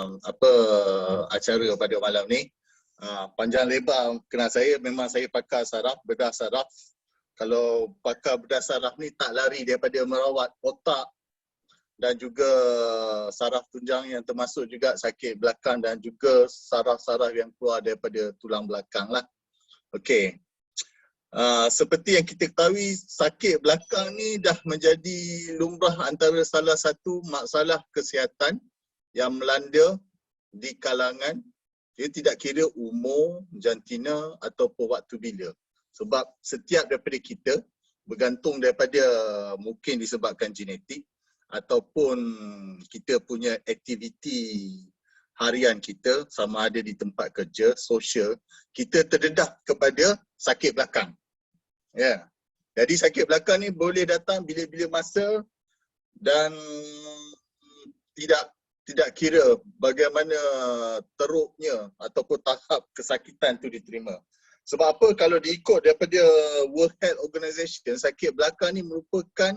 apa acara pada malam ni. Panjang lebar kenal saya, memang saya pakar saraf, bedah saraf. Kalau pakar bedah saraf ni tak lari daripada merawat otak dan juga saraf tunjang yang termasuk juga sakit belakang dan juga saraf-saraf yang keluar daripada tulang belakang lah. Okey. Seperti yang kita ketahui, sakit belakang ni dah menjadi lumrah antara salah satu masalah kesihatan yang melanda di kalangan, dia tidak kira umur, jantina ataupun waktu bila. Sebab setiap daripada kita bergantung daripada mungkin disebabkan genetik ataupun kita punya aktiviti harian kita, sama ada di tempat kerja, sosial, kita terdedah kepada sakit belakang. Ya. Jadi sakit belakang ni boleh datang bila-bila masa dan tidak kira bagaimana teruknya ataupun tahap kesakitan tu diterima. Sebab apa? Kalau diikut daripada World Health Organization, sakit belakang ni merupakan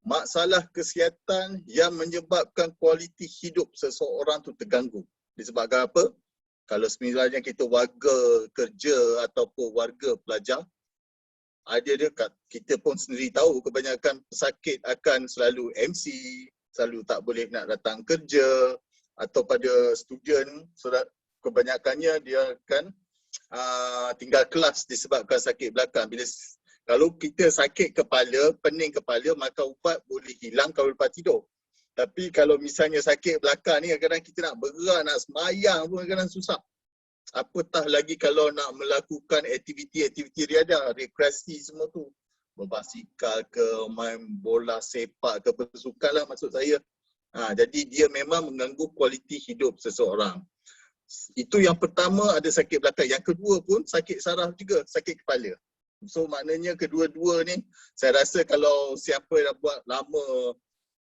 masalah kesihatan yang menyebabkan kualiti hidup seseorang tu terganggu. Disebabkan apa? Kalau sebenarnya kita warga kerja ataupun warga pelajar, kita pun sendiri tahu kebanyakan pesakit akan selalu MC, selalu tak boleh nak datang kerja, atau pada student, kebanyakannya dia akan tinggal kelas disebabkan sakit belakang. Kalau kita sakit kepala, pening kepala, maka ubat boleh hilang kalau lepas tidur. Tapi kalau misalnya sakit belakang ni, kadang-kadang kita nak bergerak, nak semayang pun kadang-kadang susah. Apatah lagi kalau nak melakukan aktiviti-aktiviti riadah, rekreasi semua tu. Berbasikal ke, main bola sepak ke, bersukan lah maksud saya. Jadi dia memang mengganggu kualiti hidup seseorang. Itu yang pertama, ada sakit belakang. Yang kedua pun sakit saraf juga, sakit kepala. So maknanya kedua-dua ni, saya rasa kalau siapa dah buat lama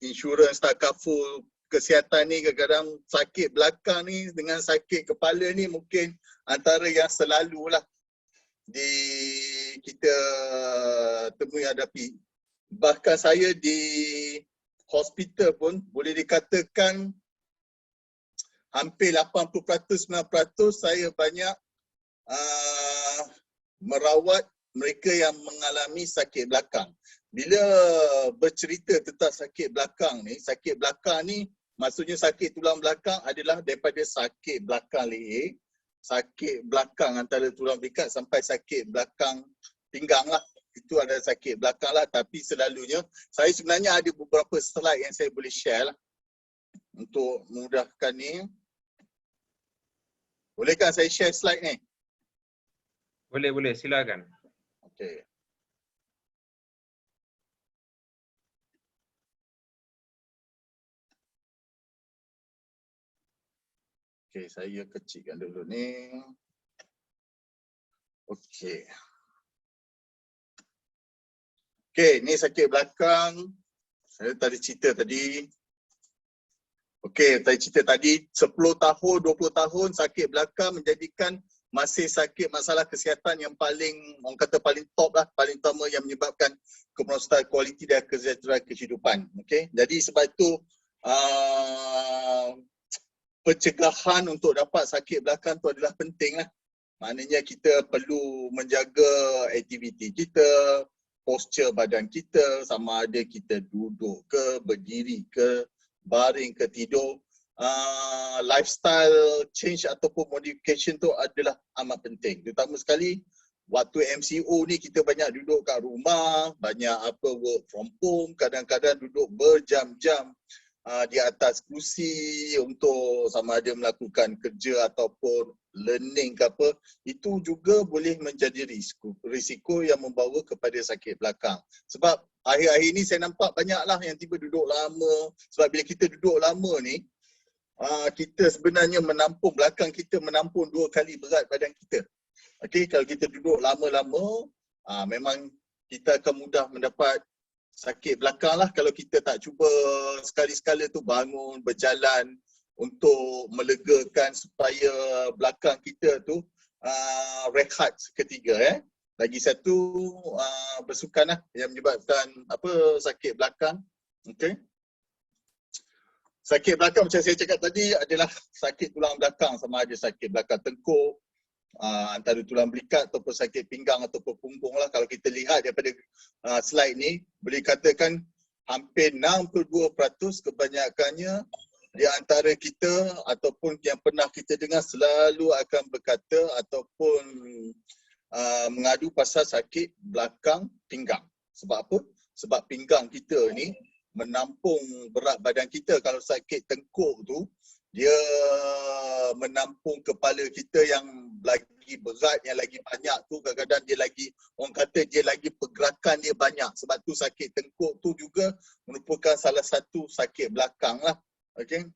insurans tak kaful kesihatan ni, kadang-kadang sakit belakang ni dengan sakit kepala ni mungkin antara yang selalulah kita temui hadapi. Bahkan saya di hospital pun boleh dikatakan hampir 80%, 90% saya banyak merawat mereka yang mengalami sakit belakang. Bila bercerita tentang sakit belakang ni maksudnya sakit tulang belakang adalah daripada sakit belakang leher, sakit belakang antara tulang belikat sampai sakit belakang pinggang lah. Itu ada sakit belakang lah, tapi selalunya saya sebenarnya ada beberapa slide yang saya boleh share lah untuk memudahkan ni. Bolehkah saya share slide ni? Boleh, silakan. Okey. Okey, saya kecilkan dulu ni. Okey. Okey, ni sakit belakang. Saya tadi cerita tadi. Okey, tadi cerita tadi 10 tahun, 20 tahun sakit belakang menjadikan masih sakit masalah kesihatan yang paling, orang kata paling top lah, paling utama yang menyebabkan kemerosatan kualiti dan kesejahteraan kehidupan. Okey, jadi sebab itu pencegahan untuk dapat sakit belakang tu adalah penting lah. Maknanya kita perlu menjaga aktiviti kita, postur badan kita, sama ada kita duduk ke, berdiri ke, baring ke, tidur. Lifestyle change ataupun modification tu adalah amat penting. Terutama sekali waktu MCO ni kita banyak duduk kat rumah, banyak work from home, kadang-kadang duduk berjam-jam di atas kursi untuk sama ada melakukan kerja ataupun learning ke apa, itu juga boleh menjadi risiko yang membawa kepada sakit belakang. Sebab akhir-akhir ni saya nampak banyaklah yang tiba duduk lama. Sebab bila kita duduk lama ni, kita sebenarnya menampung, belakang kita menampung 2 kali berat badan kita. Okey, kalau kita duduk lama-lama, memang kita akan mudah mendapat sakit belakang lah kalau kita tak cuba sekali-sekala tu bangun, berjalan untuk melegakan supaya belakang kita tu rehat seketika. Lagi satu bersukan lah yang menyebabkan sakit belakang. Okey. Sakit belakang macam saya cakap tadi adalah sakit tulang belakang, sama ada sakit belakang tengkuk, antara tulang belikat ataupun sakit pinggang ataupun punggung lah. Kalau kita lihat daripada slide ni, boleh katakan hampir 62% kebanyakannya di antara kita ataupun yang pernah kita dengar selalu akan berkata ataupun mengadu pasal sakit belakang pinggang. Sebab apa? Sebab pinggang kita ni menampung berat badan kita. Kalau sakit tengkuk tu, dia menampung kepala kita yang lagi berat, yang lagi banyak tu. Kadang-kadang dia lagi, orang kata dia lagi pergerakan dia banyak. Sebab tu sakit tengkuk tu juga merupakan salah satu sakit belakang lah. Okay?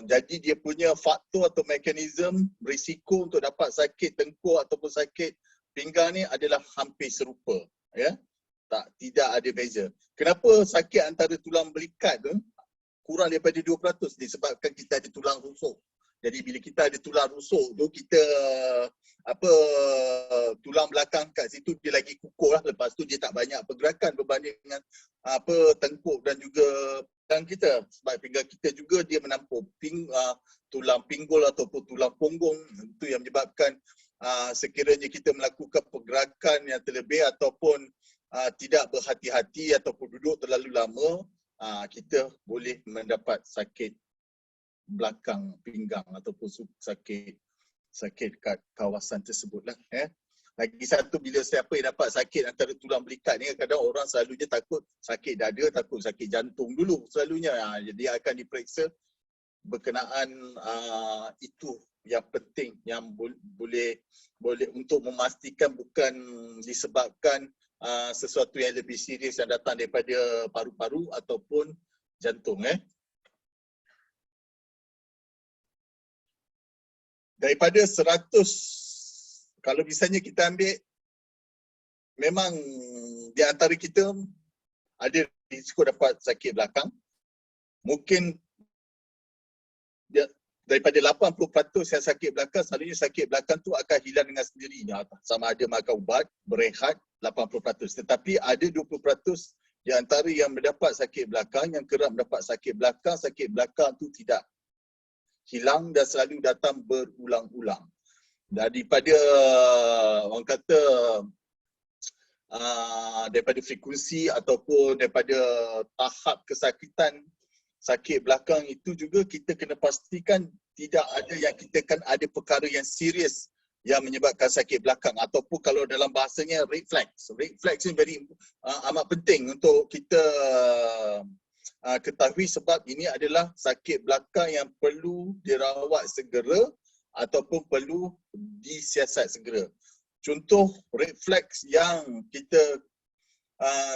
Jadi dia punya faktor atau mekanisme risiko untuk dapat sakit tengkuk ataupun sakit pinggang ni adalah hampir serupa, ya. Tidak ada beza. Kenapa sakit antara tulang belikat tu kurang daripada 2%? Disebabkan kita ada tulang rusuk. Jadi bila kita ada tulang rusuk tu, kita tulang belakang kat situ dia lagi kukuh lah. Lepas tu dia tak banyak pergerakan berbanding dengan tengkuk dan juga pinggang kita. Sebab pinggang kita juga dia menampung tulang pinggul ataupun tulang punggung. Itu yang menyebabkan sekiranya kita melakukan pergerakan yang terlebih ataupun tidak berhati-hati ataupun duduk terlalu lama, kita boleh mendapat sakit belakang pinggang ataupun sakit kat kawasan tersebutlah. Lagi satu, bila siapa yang dapat sakit antara tulang belikat ni, kadang orang selalunya takut sakit dada, takut sakit jantung dulu selalunya. Jadi akan diperiksa berkenaan itu yang penting, yang boleh untuk memastikan bukan disebabkan sesuatu yang lebih serius yang datang daripada paru-paru ataupun jantung. Daripada 100, kalau misalnya kita ambil, memang di antara kita ada risiko dapat sakit belakang. Mungkin daripada 80% yang sakit belakang, selalunya sakit belakang tu akan hilang dengan sendirinya. Sama ada makan ubat, berehat, 80%. Tetapi ada 20% di antara yang mendapat sakit belakang, yang kerap mendapat sakit belakang tu tidak hilang dan selalu datang berulang-ulang. Daripada orang kata daripada frekuensi ataupun daripada tahap kesakitan sakit belakang itu juga kita kena pastikan tidak ada yang kita kan ada perkara yang serius yang menyebabkan sakit belakang, ataupun kalau dalam bahasanya reflex. Reflex ni amat penting untuk kita ketahui, sebab ini adalah sakit belakang yang perlu dirawat segera ataupun perlu disiasat segera. Contoh refleks yang kita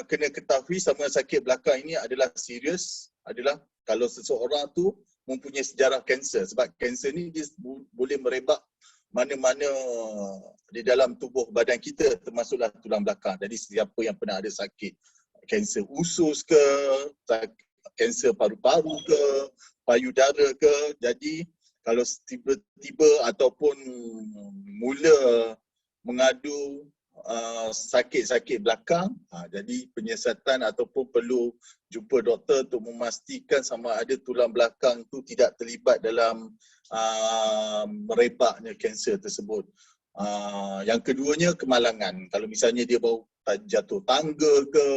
kena ketahui sama sakit belakang ini adalah serius adalah kalau seseorang tu mempunyai sejarah kanser. Sebab kanser ni dia boleh merebak mana-mana di dalam tubuh badan kita, termasuklah tulang belakang. Jadi siapa yang pernah ada sakit kanser usus ke, kanser paru-paru ke, payudara ke, jadi kalau tiba-tiba ataupun mula mengadu sakit-sakit belakang, jadi penyiasatan ataupun perlu jumpa doktor untuk memastikan sama ada tulang belakang tu tidak terlibat dalam merebaknya kanser tersebut. Yang keduanya, kemalangan. Kalau misalnya dia baru jatuh tangga ke,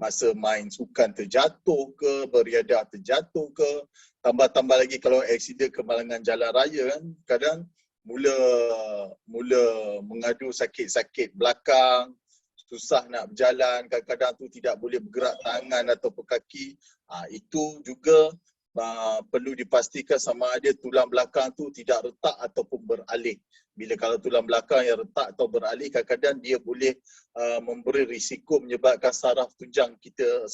masa main sukan terjatuh ke, beriadah terjatuh ke, tambah-tambah lagi kalau aksiden kemalangan jalan raya kan, kadang mula mengadu sakit-sakit belakang, susah nak berjalan, kadang-kadang tu tidak boleh bergerak tangan ataupun kaki. Itu juga perlu dipastikan sama ada tulang belakang tu tidak retak ataupun beralih. Bila kalau tulang belakang yang retak atau beralih, kadang-kadang dia boleh memberi risiko menyebabkan saraf tunjang kita,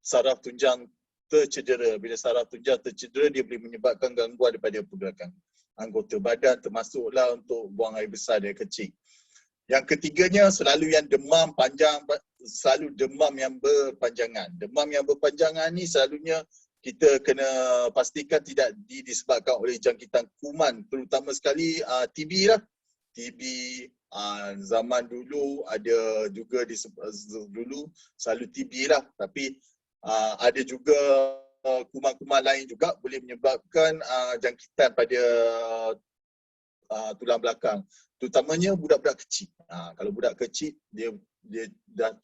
saraf tunjang tercedera. Bila saraf tunjang tercedera, dia boleh menyebabkan gangguan daripada pergerakan anggota badan, termasuklah untuk buang air besar dan kecil. Yang ketiganya, selalu yang demam panjang, selalu demam yang berpanjangan. Demam yang berpanjangan ni selalunya kita kena pastikan tidak disebabkan oleh jangkitan kuman, terutama sekali TB lah. TB zaman dulu ada juga dulu selalu TB lah, tapi ada juga kuman-kuman lain juga boleh menyebabkan jangkitan pada tulang belakang. Terutamanya budak-budak kecil. Kalau budak kecil dia dah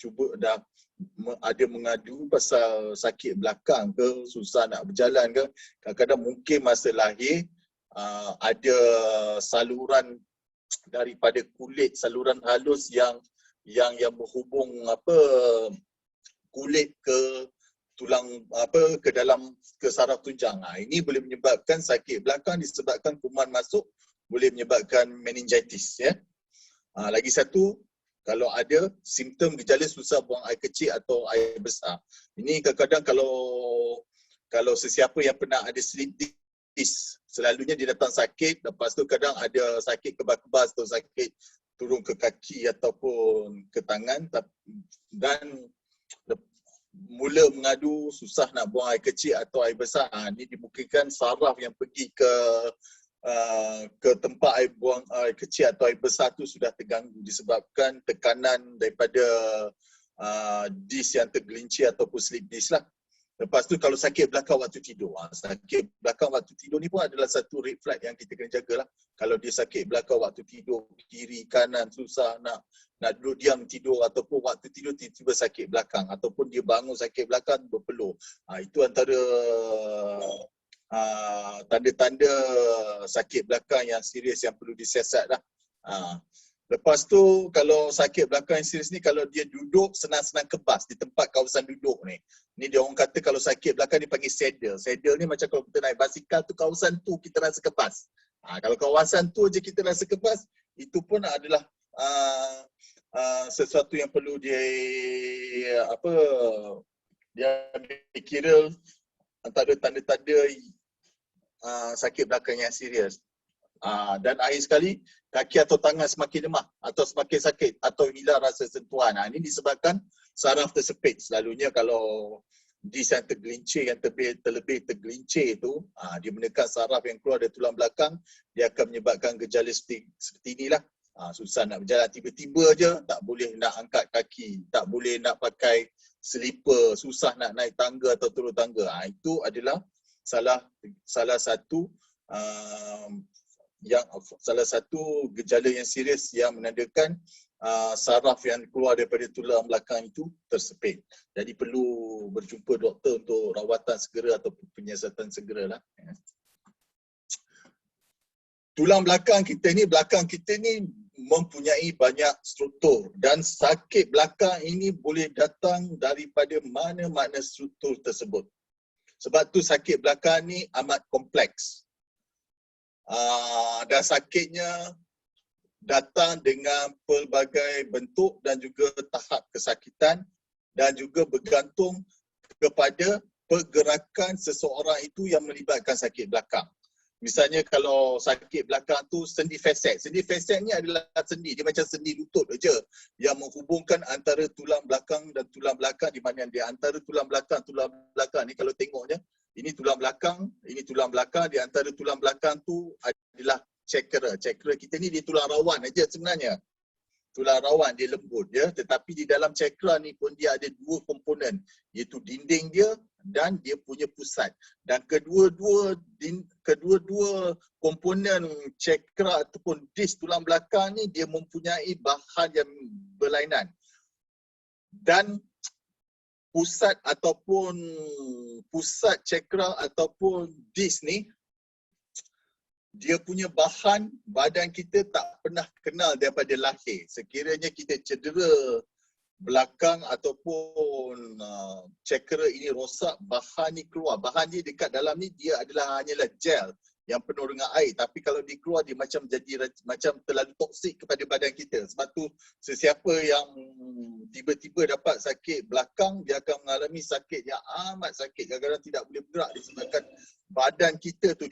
ada mengadu pasal sakit belakang ke, susah nak berjalan ke, kadang-kadang mungkin masa lahir ada saluran daripada kulit, saluran halus yang berhubung kulit ke tulang ke dalam ke saraf tunjang. Ini boleh menyebabkan sakit belakang disebabkan kuman masuk, boleh menyebabkan meningitis ya. Lagi satu, kalau ada simptom gejala susah buang air kecil atau air besar. Ini kadang-kadang kalau sesiapa yang pernah ada slip disc, selalunya dia datang sakit, lepas tu kadang ada sakit kebas-kebas atau sakit turun ke kaki ataupun ke tangan, dan mula mengadu susah nak buang air kecil atau air besar. Ini dimungkinkan saraf yang pergi ke tempat air buang air kecil atau air besar tu sudah terganggu disebabkan tekanan daripada disc yang tergelincir ataupun slip disc lah. Lepas tu kalau sakit belakang waktu tidur, sakit belakang waktu tidur ni pun adalah satu red flag yang kita kena jagalah. Kalau dia sakit belakang waktu tidur, kiri kanan susah nak duduk diam tidur, ataupun waktu tidur tiba-tiba sakit belakang, ataupun dia bangun sakit belakang berpeluh. Itu antara tanda-tanda sakit belakang yang serius yang perlu disiasat lah. Lepas tu kalau sakit belakang yang serius ni, kalau dia duduk senang-senang kebas di tempat kawasan duduk ni. Ni dia orang kata kalau sakit belakang dipanggil saddle. Saddle ni macam kalau kita naik basikal tu, kawasan tu kita rasa kebas. Kalau kawasan tu je kita rasa kebas, itu pun adalah sesuatu yang perlu dia kira antara tanda-tanda sakit belakang yang serius. Dan akhir sekali, kaki atau tangan semakin lemah atau semakin sakit atau hilang rasa sentuhan. Ini disebabkan saraf tersepit. Selalunya kalau disc yang tergelincir, yang terlebih tergelincir itu, dia menekan saraf yang keluar dari tulang belakang, dia akan menyebabkan gejala seperti inilah. Susah nak berjalan, tiba-tiba je tak boleh nak angkat kaki, tak boleh nak pakai selipar, susah nak naik tangga atau turun tangga. Itu adalah salah satu gejala yang serius yang menandakan saraf yang keluar daripada tulang belakang itu tersepit. Jadi perlu berjumpa doktor untuk rawatan segera atau penyiasatan segera lah. Tulang belakang kita ni mempunyai banyak struktur, dan sakit belakang ini boleh datang daripada mana-mana struktur tersebut. Sebab tu sakit belakang ni amat kompleks. Dan sakitnya datang dengan pelbagai bentuk dan juga tahap kesakitan, dan juga bergantung kepada pergerakan seseorang itu yang melibatkan sakit belakang. Misalnya kalau sakit belakang tu sendi fasek. Sendi fasek ni adalah sendi, dia macam sendi lutut aja yang menghubungkan antara tulang belakang dan tulang belakang, di mana dia antara tulang belakang ni kalau tengoknya, ini tulang belakang, di antara tulang belakang tu adalah cakra. Cakra kita ni dia tulang rawan aja sebenarnya. Tulang rawan dia lembut ya, tetapi di dalam cakra ni pun dia ada dua komponen, iaitu dinding dia dan dia punya pusat. Dan kedua-dua komponen cakra ataupun disk tulang belakang ni dia mempunyai bahan yang berlainan. Dan pusat cakra ataupun disk ni, dia punya bahan badan kita tak pernah kenal daripada lahir. Sekiranya kita cedera belakang ataupun cakra ini rosak, bahan ni keluar. Bahan ni dekat dalam ni dia hanyalah gel yang penuh dengan air. Tapi kalau dia keluar, dia macam terlalu toksik kepada badan kita. Sebab tu sesiapa yang tiba-tiba dapat sakit belakang, dia akan mengalami sakit yang amat sakit. Kadang-kadang tidak boleh bergerak disebabkan badan kita tu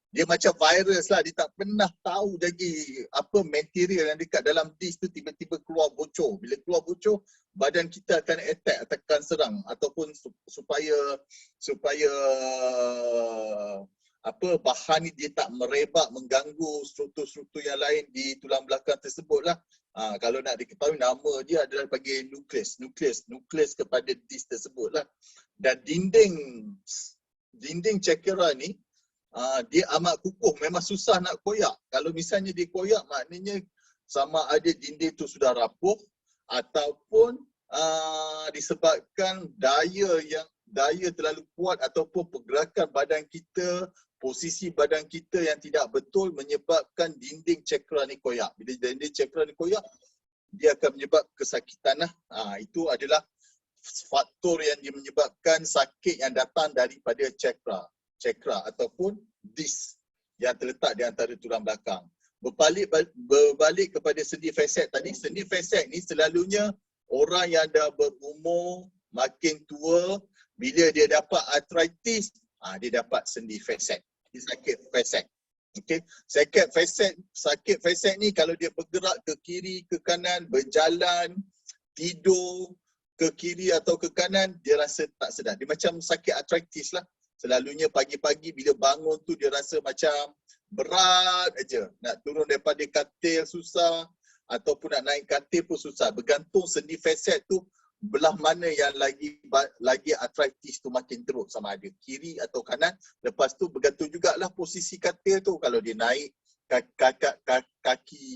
dia macam virus lah, dia tak pernah tahu lagi apa material yang dekat dalam disk tu tiba-tiba keluar bocor. Bila keluar bocor, badan kita akan attack, akan serang, ataupun supaya bahan ni dia tak merebak mengganggu struktur-struktur yang lain di tulang belakang tersebut lah. Kalau nak diketahui, nama dia adalah panggil nukleus kepada disk tersebut lah. Dan dinding cakera ni dia amat kukuh, memang susah nak koyak. Kalau misalnya dia koyak, maknanya sama ada dinding tu sudah rapuh ataupun disebabkan daya terlalu kuat ataupun pergerakan badan kita, posisi badan kita yang tidak betul menyebabkan dinding cakera ni koyak. Bila dinding cakera ni koyak, dia akan menyebabkan kesakitan lah. Itu adalah faktor yang menyebabkan sakit yang datang daripada cakera ataupun disk yang terletak di antara tulang belakang. Berbalik kepada sendi fasek tadi, sendi fasek ni selalunya orang yang dah berumur makin tua, bila dia dapat arthritis, dia dapat sendi fasek. Dia sakit fasek. Okey, sakit fasek ni kalau dia bergerak ke kiri, ke kanan, berjalan, tidur ke kiri atau ke kanan, dia rasa tak sedar. Dia macam sakit arthritis lah. Selalunya pagi-pagi bila bangun tu dia rasa macam berat aja. Nak turun daripada katil susah ataupun nak naik katil pun susah. Bergantung sendi fasek tu belah mana yang lagi arthritis tu makin teruk, sama ada kiri atau kanan. Lepas tu bergantung jugalah posisi katil tu. Kalau dia naik kaki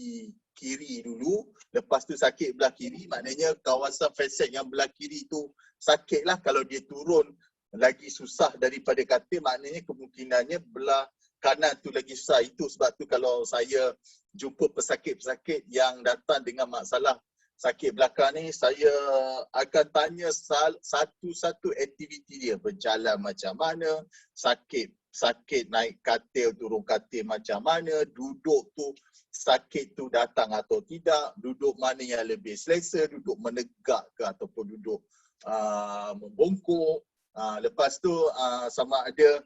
kiri dulu, lepas tu sakit belah kiri, maknanya kawasan fasek yang belah kiri tu sakitlah. Kalau dia turun lagi susah daripada katil, maknanya kemungkinannya belah kanan tu lagi susah. Itu sebab tu kalau saya jumpa pesakit-pesakit yang datang dengan masalah sakit belakang ni, saya akan tanya satu-satu aktiviti dia. Berjalan macam mana, sakit naik katil, turun katil macam mana, duduk tu sakit tu datang atau tidak, duduk mana yang lebih selesa, duduk menegak ke ataupun duduk membongkok. Lepas tu sama ada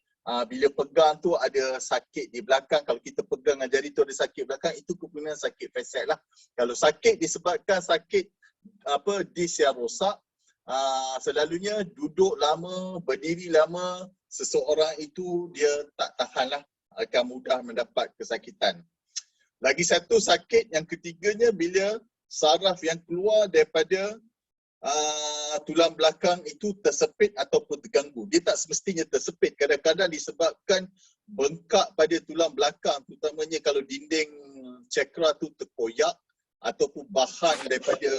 bila pegang tu ada sakit di belakang. Kalau kita pegang dengan jari tu ada sakit belakang, itu kemungkinan sakit fasek lah. Kalau sakit disebabkan sakit disk yang rosak, selalunya duduk lama, berdiri lama, seseorang itu dia tak tahan lah, akan mudah mendapat kesakitan. Lagi satu sakit yang ketiganya bila saraf yang keluar daripada tulang belakang itu tersepit ataupun terganggu. Dia tak semestinya tersepit. Kadang-kadang disebabkan bengkak pada tulang belakang, terutamanya kalau dinding cakera tu terkoyak ataupun bahan daripada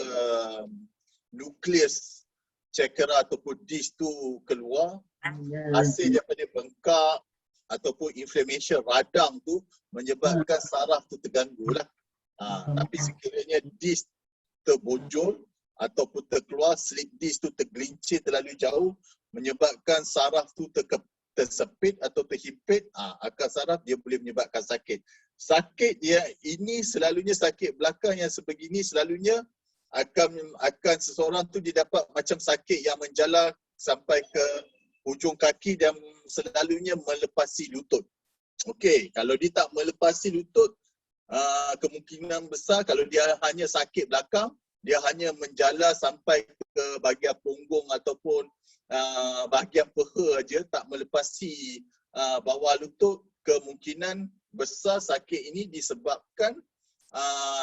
nukleus cakera ataupun disk tu keluar, hasil daripada bengkak ataupun inflammation radang tu menyebabkan saraf tu terganggu lah. Tapi sekiranya disk terbonjol ataupun terkeluar, slip disk tu tergelincir terlalu jauh menyebabkan saraf tu tersepit atau terhimpit, akar saraf dia boleh menyebabkan sakit. Sakit dia ini selalunya sakit belakang yang sebegini selalunya akan seseorang tu dia dapat macam sakit yang menjalar sampai ke hujung kaki dan selalunya melepasi lutut. Okey, kalau dia tak melepasi lutut, kemungkinan besar kalau dia hanya sakit belakang, dia hanya menjalar sampai ke bahagian punggung ataupun bahagian peha aja, tak melepasi bawah lutut, kemungkinan besar sakit ini disebabkan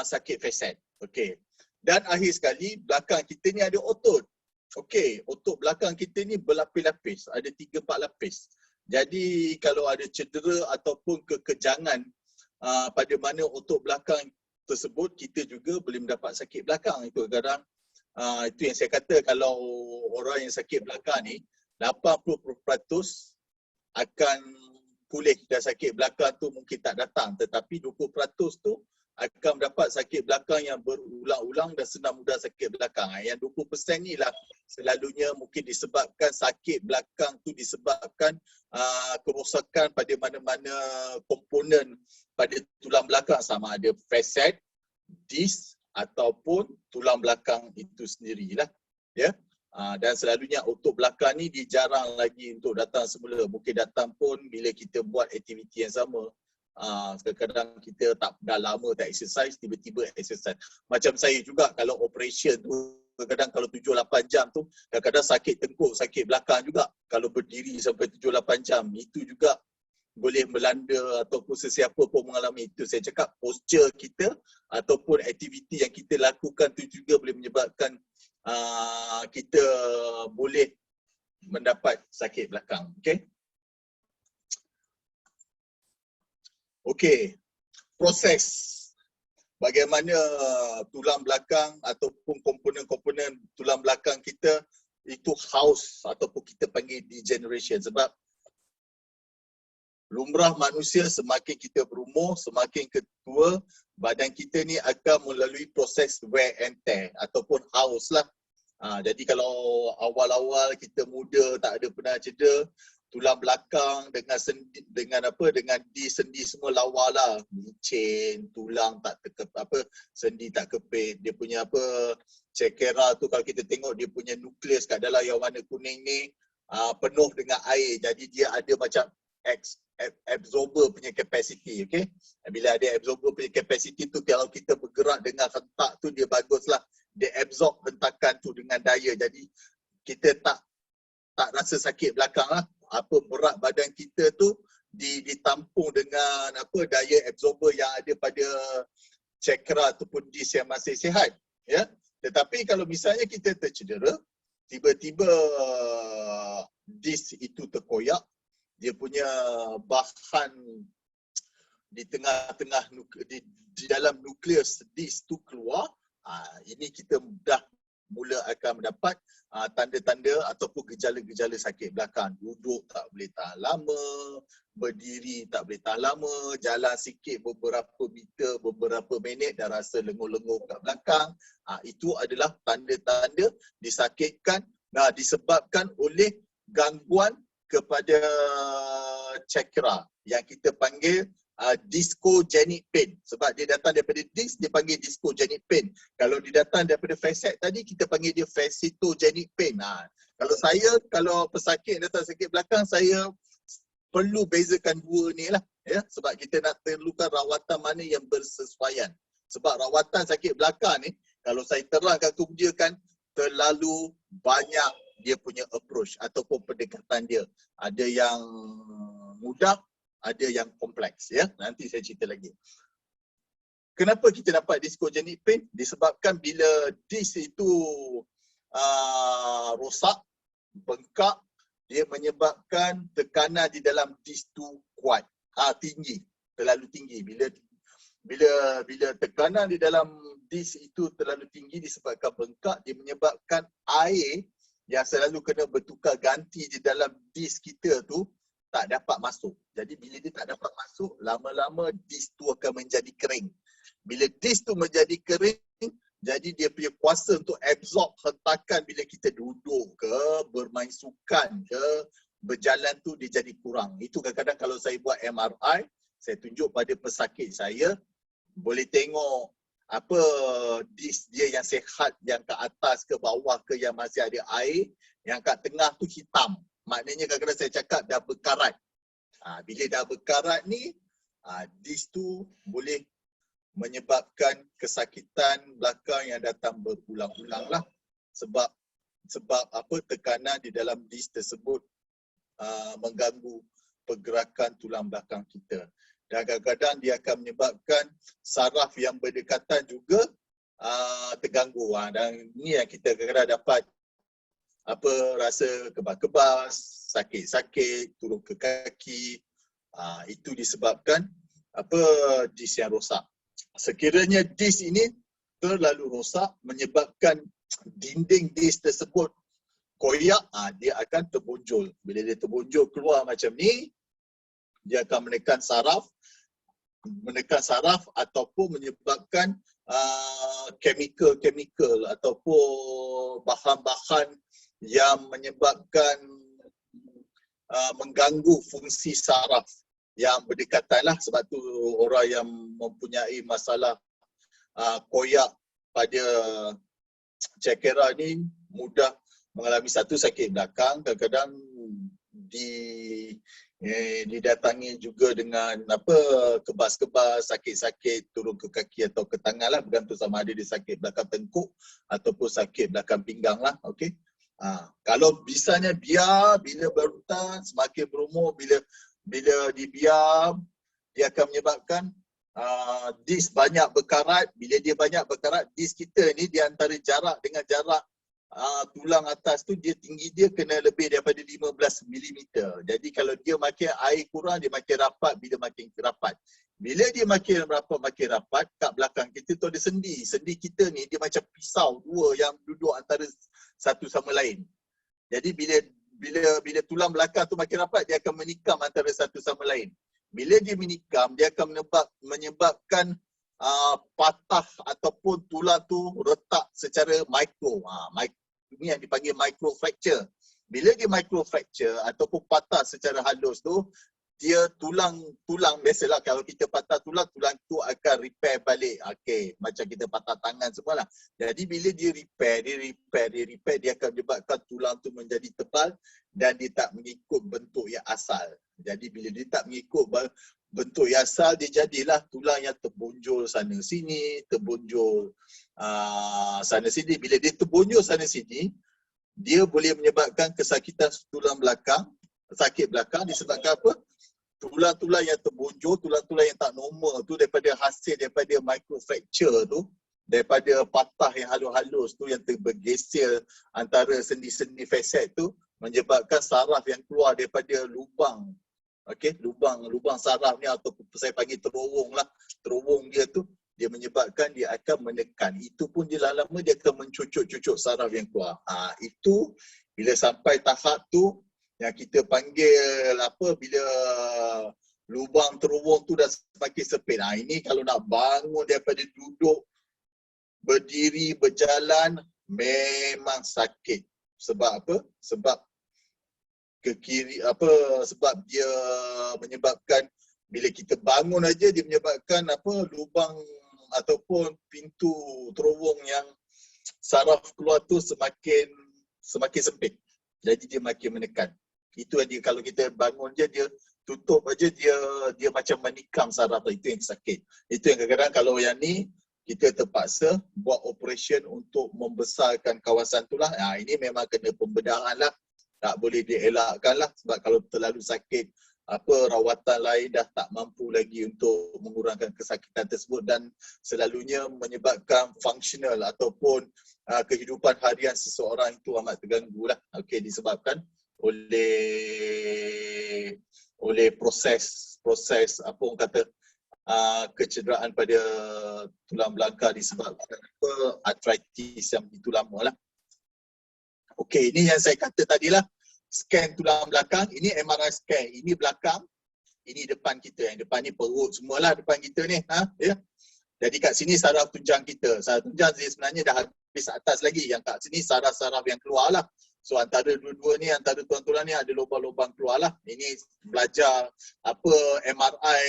sakit fasek. Okey. Dan akhir sekali, belakang kita ni ada otot. Okey, otot belakang kita ni berlapis-lapis, ada 3-4 lapis. Jadi kalau ada cedera ataupun kekejangan pada mana otot belakang tersebut, kita juga boleh mendapat sakit belakang. Itu kadang itu yang saya kata, kalau orang yang sakit belakang ni 80% akan pulih dan sakit belakang tu mungkin tak datang, tetapi 20% tu akan mendapat sakit belakang yang berulang-ulang dan senang mudah sakit belakang. Yang 20% ni lah selalunya mungkin disebabkan sakit belakang tu disebabkan kerosakan pada mana-mana komponen pada tulang belakang, sama ada fasek, disk ataupun tulang belakang itu sendirilah, ya. Dan selalunya otot belakang ni dia jarang lagi untuk datang semula. Mungkin datang pun bila kita buat aktiviti yang sama. Kadang-kadang kita dah lama tak exercise, tiba-tiba exercise. Macam saya juga kalau operation tu, kadang-kadang kalau 7-8 jam tu, kadang-kadang sakit tengkuk, sakit belakang juga. Kalau berdiri sampai 7-8 jam, itu juga boleh melanda ataupun sesiapa pun mengalami itu. Saya cakap posture kita ataupun aktiviti yang kita lakukan tu juga boleh menyebabkan kita boleh mendapat sakit belakang. Okey, proses bagaimana tulang belakang ataupun komponen-komponen tulang belakang kita itu haus ataupun kita panggil degeneration. Sebab lumrah manusia semakin kita berumur, semakin tua, badan kita ni akan melalui proses wear and tear ataupun haus lah. Jadi kalau awal-awal kita muda, tak ada pernah cedera, tulang belakang dengan sendi, dengan sendi semua lawa lah, licin, tulang tak sendi tak kepit, dia punya cakera tu kalau kita tengok dia punya nukleus kat dalam yang warna kuning ni penuh dengan air, jadi dia ada macam absorber punya capacity, okey. Bila ada absorber punya capacity tu, kalau kita bergerak dengan hentak tu dia baguslah, dia absorb hentakan tu dengan daya, jadi kita tak rasa sakit belakang lah. Berat badan kita tu ditampung dengan daya absorber yang ada pada cakra ataupun disk yang masih sihat, ya. Tetapi kalau misalnya kita tercedera, tiba-tiba disk itu terkoyak, dia punya bahan di tengah-tengah di dalam nukleus disk tu keluar, ini kita dah mula akan mendapat tanda-tanda ataupun gejala-gejala sakit belakang. Duduk tak boleh tahan lama, berdiri tak boleh tahan lama, jalan sikit beberapa meter, beberapa minit dah rasa lenguh-lenguh kat belakang. Itu adalah tanda-tanda disakitkan, disebabkan oleh gangguan kepada cakra yang kita panggil discogenic pain. Sebab dia datang daripada disc, dia panggil discogenic pain. Kalau dia datang daripada facet tadi, kita panggil dia facetogenic pain. Kalau pesakit datang sakit belakang, saya perlu bezakan dua ni lah, ya. Sebab kita nak perlukan rawatan mana yang bersesuaian. Sebab rawatan sakit belakang ni, kalau saya terangkan kemudian terlalu banyak dia punya approach ataupun pendekatan dia. Ada yang mudah, ada yang kompleks, ya. Nanti saya cerita lagi. Kenapa kita dapat discogenic pain? Disebabkan bila disk itu rosak, bengkak, dia menyebabkan tekanan di dalam disk tu kuat, tinggi, terlalu tinggi. Bila tekanan di dalam disk itu terlalu tinggi disebabkan bengkak, dia menyebabkan air yang selalu kena bertukar ganti di dalam disk kita tu tak dapat masuk. Jadi bila dia tak dapat masuk, lama-lama disk tu akan menjadi kering. Bila disk tu menjadi kering, jadi dia punya kuasa untuk absorb hentakan bila kita duduk ke, bermain sukan ke, berjalan tu dia jadi kurang. Itu kadang-kadang kalau saya buat MRI, saya tunjuk pada pesakit saya, boleh tengok disk dia yang sihat, yang ke atas ke bawah ke yang masih ada air, yang kat tengah tu hitam. Maknanya kadang-kadang saya cakap dah berkarat. Bila dah berkarat ni, disk tu boleh menyebabkan kesakitan belakang yang datang berulang-ulang lah. Sebab tekanan di dalam disk tersebut mengganggu pergerakan tulang belakang kita. Dan kadang-kadang dia akan menyebabkan saraf yang berdekatan juga terganggu. Dan ini yang kita kadang-kadang dapat rasa kebas-kebas, sakit-sakit, turun ke kaki. Itu disebabkan disk yang rosak. Sekiranya disk ini terlalu rosak menyebabkan dinding disk tersebut koyak, dia akan terbonjol. Bila dia terbonjol keluar macam ni, dia akan menekan saraf ataupun menyebabkan chemical ataupun bahan-bahan yang menyebabkan mengganggu fungsi saraf yang berdekatan lah. Sebab tu orang yang mempunyai masalah koyak pada cakera ni mudah mengalami satu sakit belakang, kadang-kadang didatangi juga dengan kebas-kebas, sakit-sakit turun ke kaki atau ke tangan lah, bergantung sama ada dia sakit belakang tengkuk ataupun sakit belakang pinggang lah. Okey. Kalau bisanya biar bila berhutan, semakin berumur, bila bila dibiam, dia akan menyebabkan disk banyak berkarat. Bila dia banyak berkarat, disk kita ni di antara jarak dengan jarak tulang atas tu, dia tinggi dia kena lebih daripada 15 mm. Jadi kalau dia makin air kurang, dia makin rapat. Bila makin rapat, bila dia makin rapat, kat belakang kita tu ada sendi. Sendi kita ni dia macam pisau dua yang duduk antara satu sama lain. Jadi bila tulang belakang tu makin rapat, dia akan menikam antara satu sama lain. Bila dia menikam, dia akan menyebabkan patah ataupun tulang tu retak secara mikro. Ini yang dipanggil micro fracture. Bila dia micro fracture ataupun patah secara halus tu, dia tulang biasalah kalau kita patah tulang tu akan repair balik. Okey, macam kita patah tangan semualah. Jadi bila dia repair, dia akan menyebabkan tulang tu menjadi tebal dan dia tak mengikut bentuk yang asal. Jadi bila dia tak mengikut bentuk yang asal, dia jadilah tulang yang terbonjol sana sini, terbonjol sana sini. Bila dia terbonjol sana sini, dia boleh menyebabkan kesakitan tulang belakang, sakit belakang disebabkan apa? Tulang-tulang yang terbonjol, tulang-tulang yang tak normal tu daripada microfracture tu, daripada patah yang halus-halus tu yang bergeser antara sendi-sendi fasciat tu, menyebabkan saraf yang keluar daripada lubang. Okey, lubang saraf ni atau saya panggil terowong lah. Terowong dia tu, dia menyebabkan dia akan menekan. Itu pun dia lama-lama dia akan mencucuk-cucuk saraf yang keluar. Itu bila sampai tahap tu yang kita panggil bila lubang terowong tu dah semakin sempit. Ini kalau nak bangun daripada duduk, berdiri, berjalan memang sakit. Sebab apa? Sebab sebab dia menyebabkan bila kita bangun aja dia menyebabkan lubang ataupun pintu terowong yang saraf keluar tu semakin sempit. Jadi dia makin menekan. Itu dia kalau kita bangun je, dia tutup aja, dia macam menikam saraf. Itu yang sakit. Itu yang kadang-kadang kalau yang ni kita terpaksa buat operation untuk membesarkan kawasan tu lah. Ini memang kena pembedahan lah. Tak boleh dielakkan lah. Sebab kalau terlalu sakit, rawatan lain dah tak mampu lagi untuk mengurangkan kesakitan tersebut dan selalunya menyebabkan functional ataupun kehidupan harian seseorang itu amat terganggu lah. Okey, disebabkan oleh proses kecederaan pada tulang belakang disebabkan arthritis yang begitu lama lah. Okey, ini yang saya kata tadilah, scan tulang belakang. Ini MRI scan. Ini belakang, ini depan kita. Yang depan ni perut semualah depan kita ni. Ya. Jadi kat sini saraf tunjang kita. Saraf tunjang sebenarnya dah habis atas lagi. Yang kat sini saraf-saraf yang keluar lah. So antara dua-dua ni, antara tulang-tulang ni ada lubang-lubang keluar lah. Ini belajar MRI,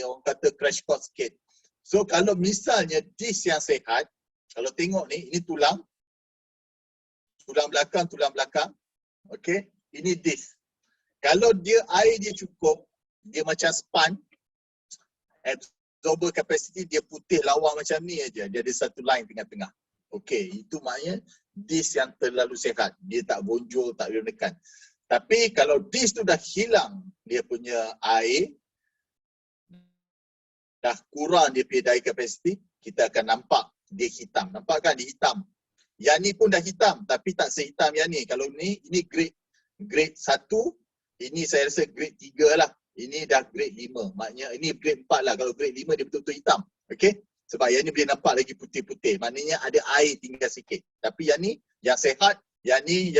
orang kata crash course sikit. So kalau misalnya disk yang sehat, kalau tengok ni, ini tulang belakang. Okey, ini disk. Kalau dia air dia cukup, dia macam span, absorber capacity dia putih lawa macam ni aja. Dia ada satu line tengah-tengah. Okey, itu maknanya disk yang terlalu sehat. Dia tak bonjol, tak boleh menekan. Tapi kalau disk tu dah hilang dia punya air, dah kurang dia punya daya capacity, kita akan nampak dia hitam. Nampak kan dia hitam? Yang ni pun dah hitam tapi tak sehitam yang ni. Kalau ni, ini grade 1, ini saya rasa grade 3 lah. Ini dah grade 5. Maknanya ini grade 4 lah. Kalau grade 5 dia betul-betul hitam. Okey? Sebab yang ni boleh nampak lagi putih-putih. Maknanya ada air tinggal sikit. Tapi yang ni, yang sehat, yang ni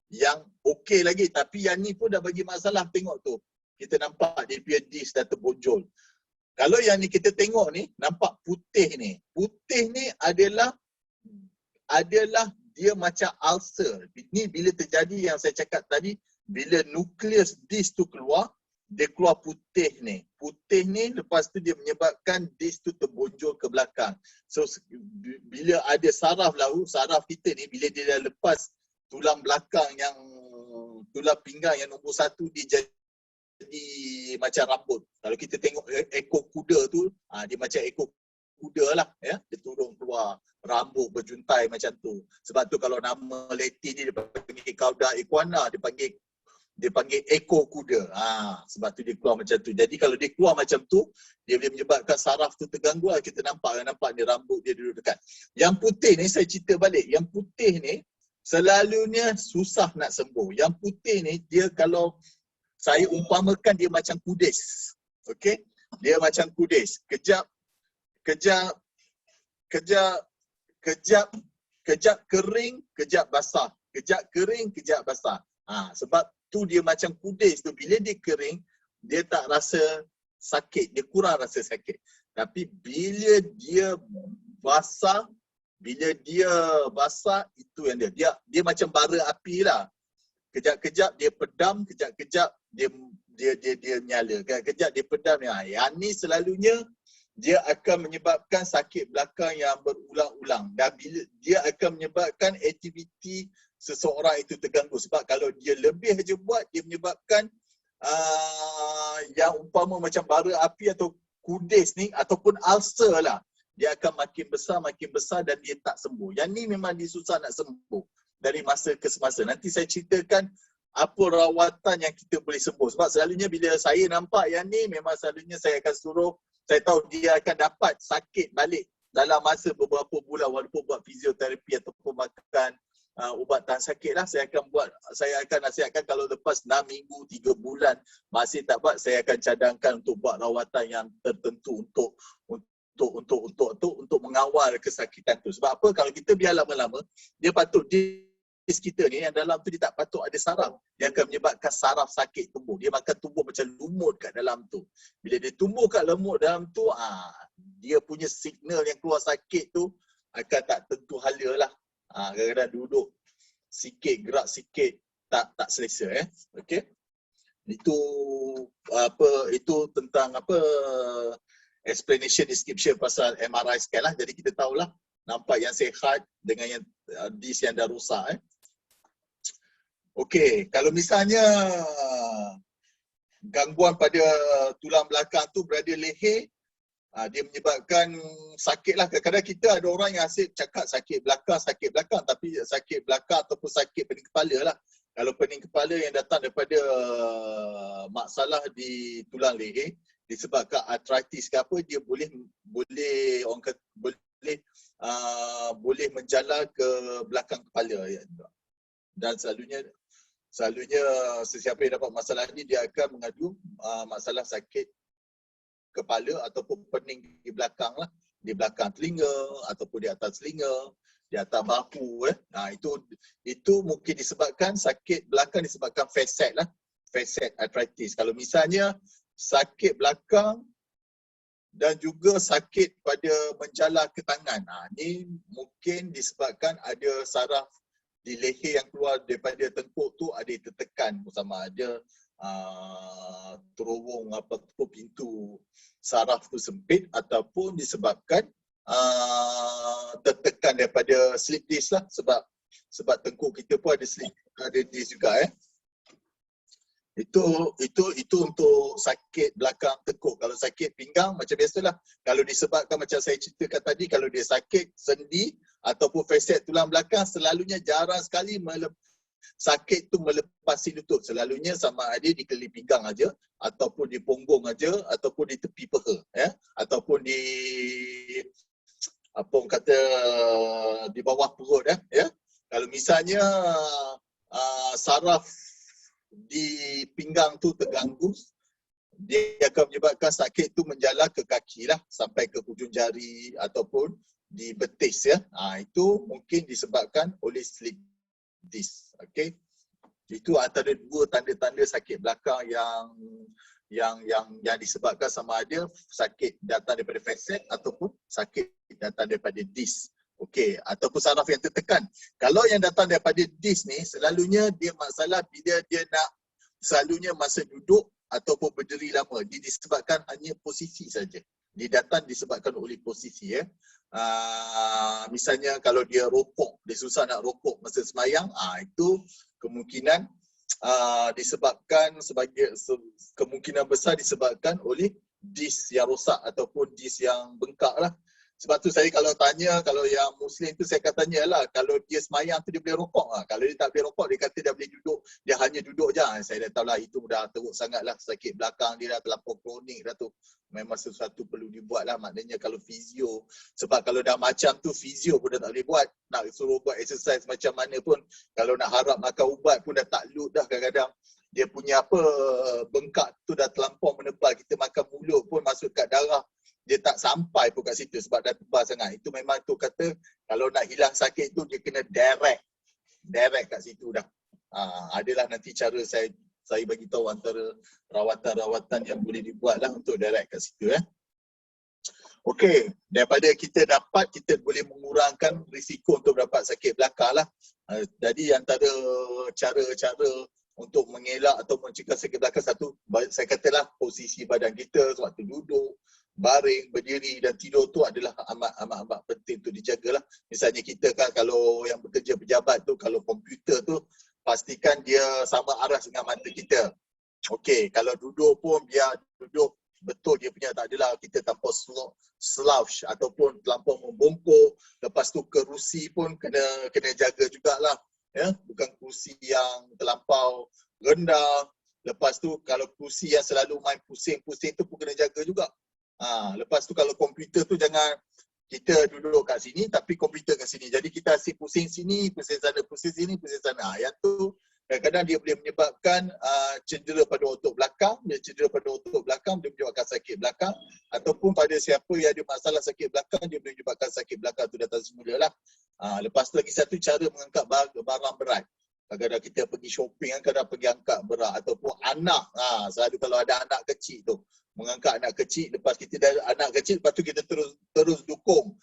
yang okey lagi. Tapi yang ni pun dah bagi masalah. Tengok tu. Kita nampak dia punya disk dah terbonjol. Kalau yang ni kita tengok ni, nampak putih ni. Putih ni adalah dia macam ulcer. Ini bila terjadi yang saya cakap tadi, bila nukleus disk tu keluar, dia keluar putih ni. Putih ni lepas tu dia menyebabkan disk tu terbonjol ke belakang. So bila ada saraf kita ni, bila dia dah lepas tulang belakang tulang pinggang yang nombor 1, dia jadi macam rambut. Kalau kita tengok ekor kuda tu, dia macam ekor kuda lah, ya. Dia turun keluar rambut berjuntai macam tu. Sebab tu kalau nama Latin ni dia panggil Cauda equina, dia panggil dia panggil ekor kuda. Sebab tu dia keluar macam tu. Jadi kalau dia keluar macam tu, dia boleh menyebabkan saraf tu terganggu. Kita nampak ni rambut dia duduk dekat. Yang putih ni saya cerita balik. Yang putih ni selalunya susah nak sembuh. Yang putih ni dia kalau saya umpamakan dia macam kudis. Okey? Dia macam kudis. Kejap kering, kejap basah. Kejap kering, kejap basah. Sebab tu dia macam kudis tu, bila dia kering, dia tak rasa sakit, dia kurang rasa sakit. Tapi bila dia basah, itu yang dia macam bara api lah. Kejap-kejap dia pedam, kejap-kejap dia nyala. Kejap dia pedam. Yang ni selalunya dia akan menyebabkan sakit belakang yang berulang-ulang. Dan bila dia akan menyebabkan aktiviti seseorang itu terganggu. Sebab kalau dia lebih je buat, dia menyebabkan yang umpama macam bara api atau kudis ni ataupun ulcer lah. Dia akan makin besar dan dia tak sembuh. Yang ni memang dia susah nak sembuh dari masa ke semasa. Nanti saya ceritakan apa rawatan yang kita boleh sembuh. Sebab selalunya bila saya nampak yang ni, memang selalunya saya akan suruh, saya tahu dia akan dapat sakit balik dalam masa beberapa bulan walaupun buat fizioterapi ataupun makan ubat tahan sakit lah. Saya akan nasihatkan kalau lepas 6 minggu, 3 bulan masih tak buat, saya akan cadangkan untuk buat rawatan yang tertentu untuk mengawal kesakitan tu. Sebab apa? Kalau kita biar lama-lama, dia patut disk kita ni yang dalam tu dia tak patut ada saraf. Dia akan menyebabkan saraf sakit tumbuh. Dia akan tumbuh macam lumut kat dalam tu. Bila dia tumbuh kat lumut dalam tu, dia punya signal yang keluar sakit tu akan tak tentu hala lah. Kadang-kadang duduk sikit, gerak sikit, tak selesa. Okey. Itu tentang explanation description pasal MRI scan lah. Jadi kita tahulah nampak yang sihat dengan yang disk yang dah rosak. Okey, kalau misalnya gangguan pada tulang belakang tu berada leher, dia menyebabkan sakit lah. Kadang-kadang kita ada orang yang asyik cakap sakit belakang, tapi sakit belakang ataupun sakit pening kepala lah. Kalau pening kepala yang datang daripada masalah di tulang leher, disebabkan arthritis ke apa, dia boleh menjalar ke belakang kepala. Dan selalunya sesiapa yang dapat masalah ni, dia akan mengadu masalah sakit kepala ataupun pening di belakang lah. Di belakang telinga ataupun di atas telinga, di atas bahu. Itu mungkin disebabkan sakit belakang disebabkan facet lah. Facet arthritis. Kalau misalnya sakit belakang dan juga sakit pada menjalar ke tangan. Ni mungkin disebabkan ada saraf di leher yang keluar daripada tengkuk tu ada tertekan, sama ada terowong ataupun pintu saraf tu sempit ataupun disebabkan tertekan daripada slip disc lah, sebab tengkuk kita pun ada disc juga. Itu untuk sakit belakang tengkuk. Kalau sakit pinggang macam biasalah. Kalau disebabkan macam saya ceritakan tadi, kalau dia sakit sendi ataupun facet tulang belakang, selalunya jarang sekali sakit tu melepasi lutut. Selalunya sama ada di keli pinggang aja, ataupun di punggung aja, ataupun di tepi peha, ataupun di di bawah perut. Kalau misalnya saraf di pinggang tu terganggu, dia akan menyebabkan sakit tu menjalar ke kaki lah, sampai ke hujung jari ataupun di betis. Itu mungkin disebabkan oleh slip disc. Okey. Itu antara dua tanda-tanda sakit belakang yang disebabkan sama ada sakit datang daripada facet ataupun sakit datang daripada disc. Okey, ataupun saraf yang tertekan. Kalau yang datang daripada disc ni, selalunya dia masalah bila dia nak selalunya masa duduk ataupun berdiri lama. Dia disebabkan hanya posisi saja. Dia datang disebabkan oleh posisi. Misalnya kalau dia rokok, dia susah nak rokok masa semayang, itu kemungkinan disebabkan kemungkinan besar disebabkan oleh disc yang rosak ataupun disc yang bengkak lah. Sebab tu saya kalau tanya, kalau yang Muslim tu saya akan tanyalah, kalau dia semayang tu dia boleh rokok lah. Kalau dia tak boleh rokok, dia kata dia boleh duduk, dia hanya duduk je. Saya dah tahu lah, itu dah teruk sangat lah. Sakit belakang dia dah terlampau kronik dah tu. Memang sesuatu perlu dibuat lah. Maknanya kalau fizio, sebab kalau dah macam tu, fizio pun dah tak boleh buat. Nak suruh buat exercise macam mana pun, kalau nak harap makan ubat pun dah tak load dah kadang-kadang. Dia punya bengkak tu dah terlampau menebal. Kita makan mulut pun masuk kat darah, dia tak sampai pun kat situ sebab dah tebal sangat. Itu memang tu kata kalau nak hilang sakit tu dia kena direct kat situ dah. Adalah nanti cara saya bagi tahu antara rawatan-rawatan yang boleh dibuat lah untuk direct kat situ. Okey, daripada kita dapat, kita boleh mengurangkan risiko untuk dapat sakit belakang lah. Jadi antara cara-cara untuk mengelak atau mencegah sakit belakang, satu, saya katalah posisi badan kita waktu duduk, baring, berdiri dan tidur tu adalah amat penting tu dijagalah. Misalnya kita kan kalau yang bekerja pejabat tu, kalau komputer tu pastikan dia sama arah dengan mata kita. Okey, kalau duduk pun biar duduk betul dia punya, tak adalah kita tanpa slouch ataupun terlampau membungkuk. Lepas tu kerusi pun kena jaga jugalah. Ya, bukan kerusi yang terlampau rendah. Lepas tu kalau kerusi yang selalu main pusing-pusing tu pun kena jaga juga. Lepas tu kalau komputer tu jangan kita duduk kat sini tapi komputer kat sini. Jadi kita asyik pusing sini, pusing sana, pusing sini, pusing sana. Yang tu kadang-kadang dia boleh menyebabkan cedera pada otot belakang. Dia cedera pada otot belakang, dia menyebabkan sakit belakang. Ataupun pada siapa yang ada masalah sakit belakang, dia boleh menyebabkan sakit belakang tu datang semula lah. Lepas tu lagi satu cara mengangkat barang berat. Kadang-kadang kita pergi shopping, kadang-kadang pergi angkat berat. Ataupun anak, selalu kalau ada anak kecil tu, mengangkat anak kecil, lepas kita dah anak kecil, lepas tu kita terus dukung.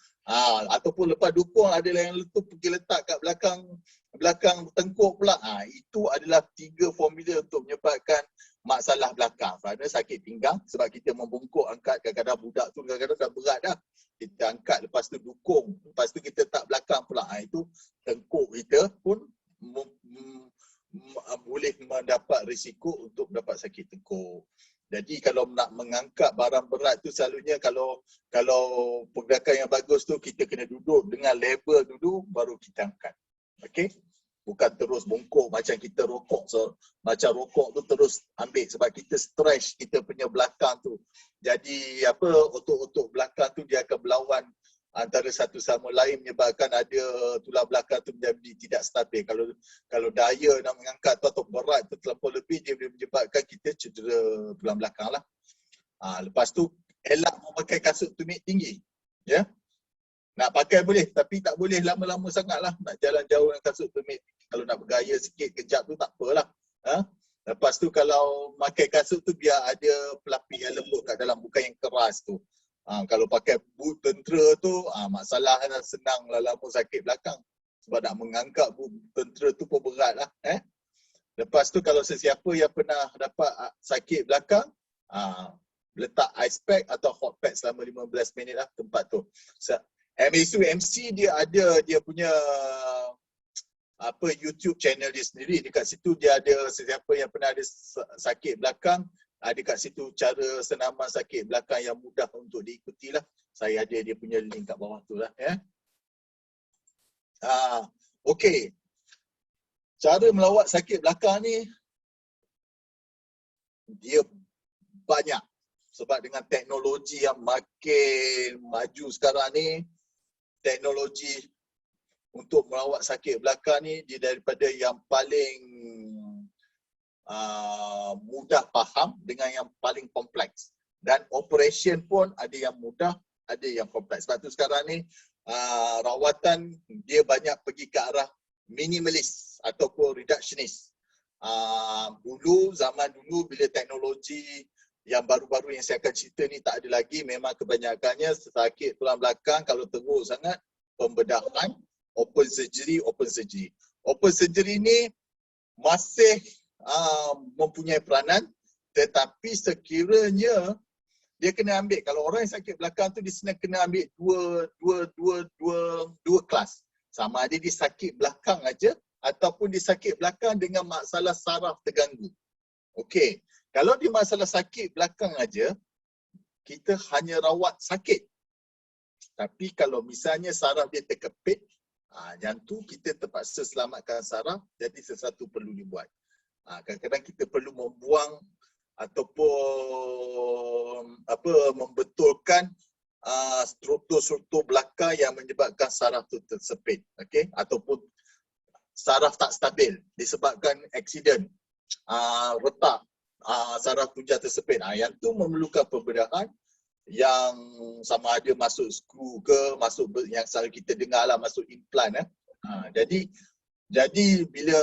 Ataupun lepas dukung adalah yang tu pergi letak kat belakang tengkuk pula. Itu adalah 3 formula untuk menyebabkan masalah belakang. Kerana sakit pinggang sebab kita membungkuk angkat, kadang-kadang budak tu kadang-kadang dah berat dah. Kita angkat, lepas tu dukung, lepas tu kita tak belakang pula. Itu tengkuk kita pun boleh mendapat risiko untuk mendapat sakit tengkuk. Jadi kalau nak mengangkat barang berat tu selalunya kalau pergerakan yang bagus tu kita kena duduk dengan level dulu baru kita angkat. Okey? Bukan terus bongkok macam kita rokok. So, macam rokok tu terus ambil sebab kita stretch kita punya belakang tu. Jadi otot-otot belakang tu dia akan berlawan antara satu sama lain menyebabkan ada tulang belakang tu menjadi tidak stabil. Kalau daya nak mengangkat tu atau berat tu terlampau lebih, dia boleh menyebabkan kita cedera tulang belakang lah. Lepas tu elak memakai kasut tumit tinggi. Ya. Nak pakai boleh tapi tak boleh lama-lama sangat lah. Nak jalan jauh dengan kasut tumit. Kalau nak bergaya sikit kejap tu tak apalah. Lepas tu kalau pakai kasut tu biar ada pelapis yang lembut kat dalam, bukan yang keras tu. Kalau pakai boot tentera tu masalah senang lah, lama sakit belakang. Sebab nak mengangkat boot tentera tu pun berat lah. Lepas tu kalau sesiapa yang pernah dapat sakit belakang, letak ice pack atau hot pack selama 15 minit lah tempat tu. MC dia ada dia punya YouTube channel dia sendiri. Dekat situ dia ada sesiapa yang pernah ada sakit belakang, ada kat situ cara senaman sakit belakang yang mudah untuk diikuti lah. Saya ada dia punya link kat bawah tu lah. Okey. Cara melawat sakit belakang ni dia banyak. Sebab dengan teknologi yang makin maju sekarang ni, teknologi untuk melawat sakit belakang ni dia daripada yang paling mudah faham dengan yang paling kompleks. Dan operation pun ada yang mudah, ada yang kompleks. Sebab tu sekarang ni rawatan dia banyak pergi ke arah minimalis ataupun reductionist. Zaman dulu bila teknologi yang baru-baru yang saya akan cerita ni tak ada lagi, memang kebanyakannya sakit tulang belakang kalau teruk sangat, pembedahan, open surgery. Open surgery ni masih mempunyai peranan, tetapi sekiranya dia kena ambil, kalau orang yang sakit belakang tu dia kena ambil dua kelas. Sama ada dia sakit belakang aja ataupun dia sakit belakang dengan masalah saraf terganggu. Okey, kalau dia masalah sakit belakang aja, kita hanya rawat sakit. Tapi kalau misalnya saraf dia terkepit, yang tu kita terpaksa selamatkan saraf, jadi sesuatu perlu dibuat. Kadang-kadang kita perlu membuang ataupun membetulkan struktur-struktur belakang yang menyebabkan saraf tu tersepit, okey, ataupun saraf tak stabil disebabkan aksiden, retak, saraf tunjang tersepit. Yang tu memerlukan pembedahan yang sama ada masuk skru ke, masuk yang selalu kita dengar lah, masuk implant. Jadi bila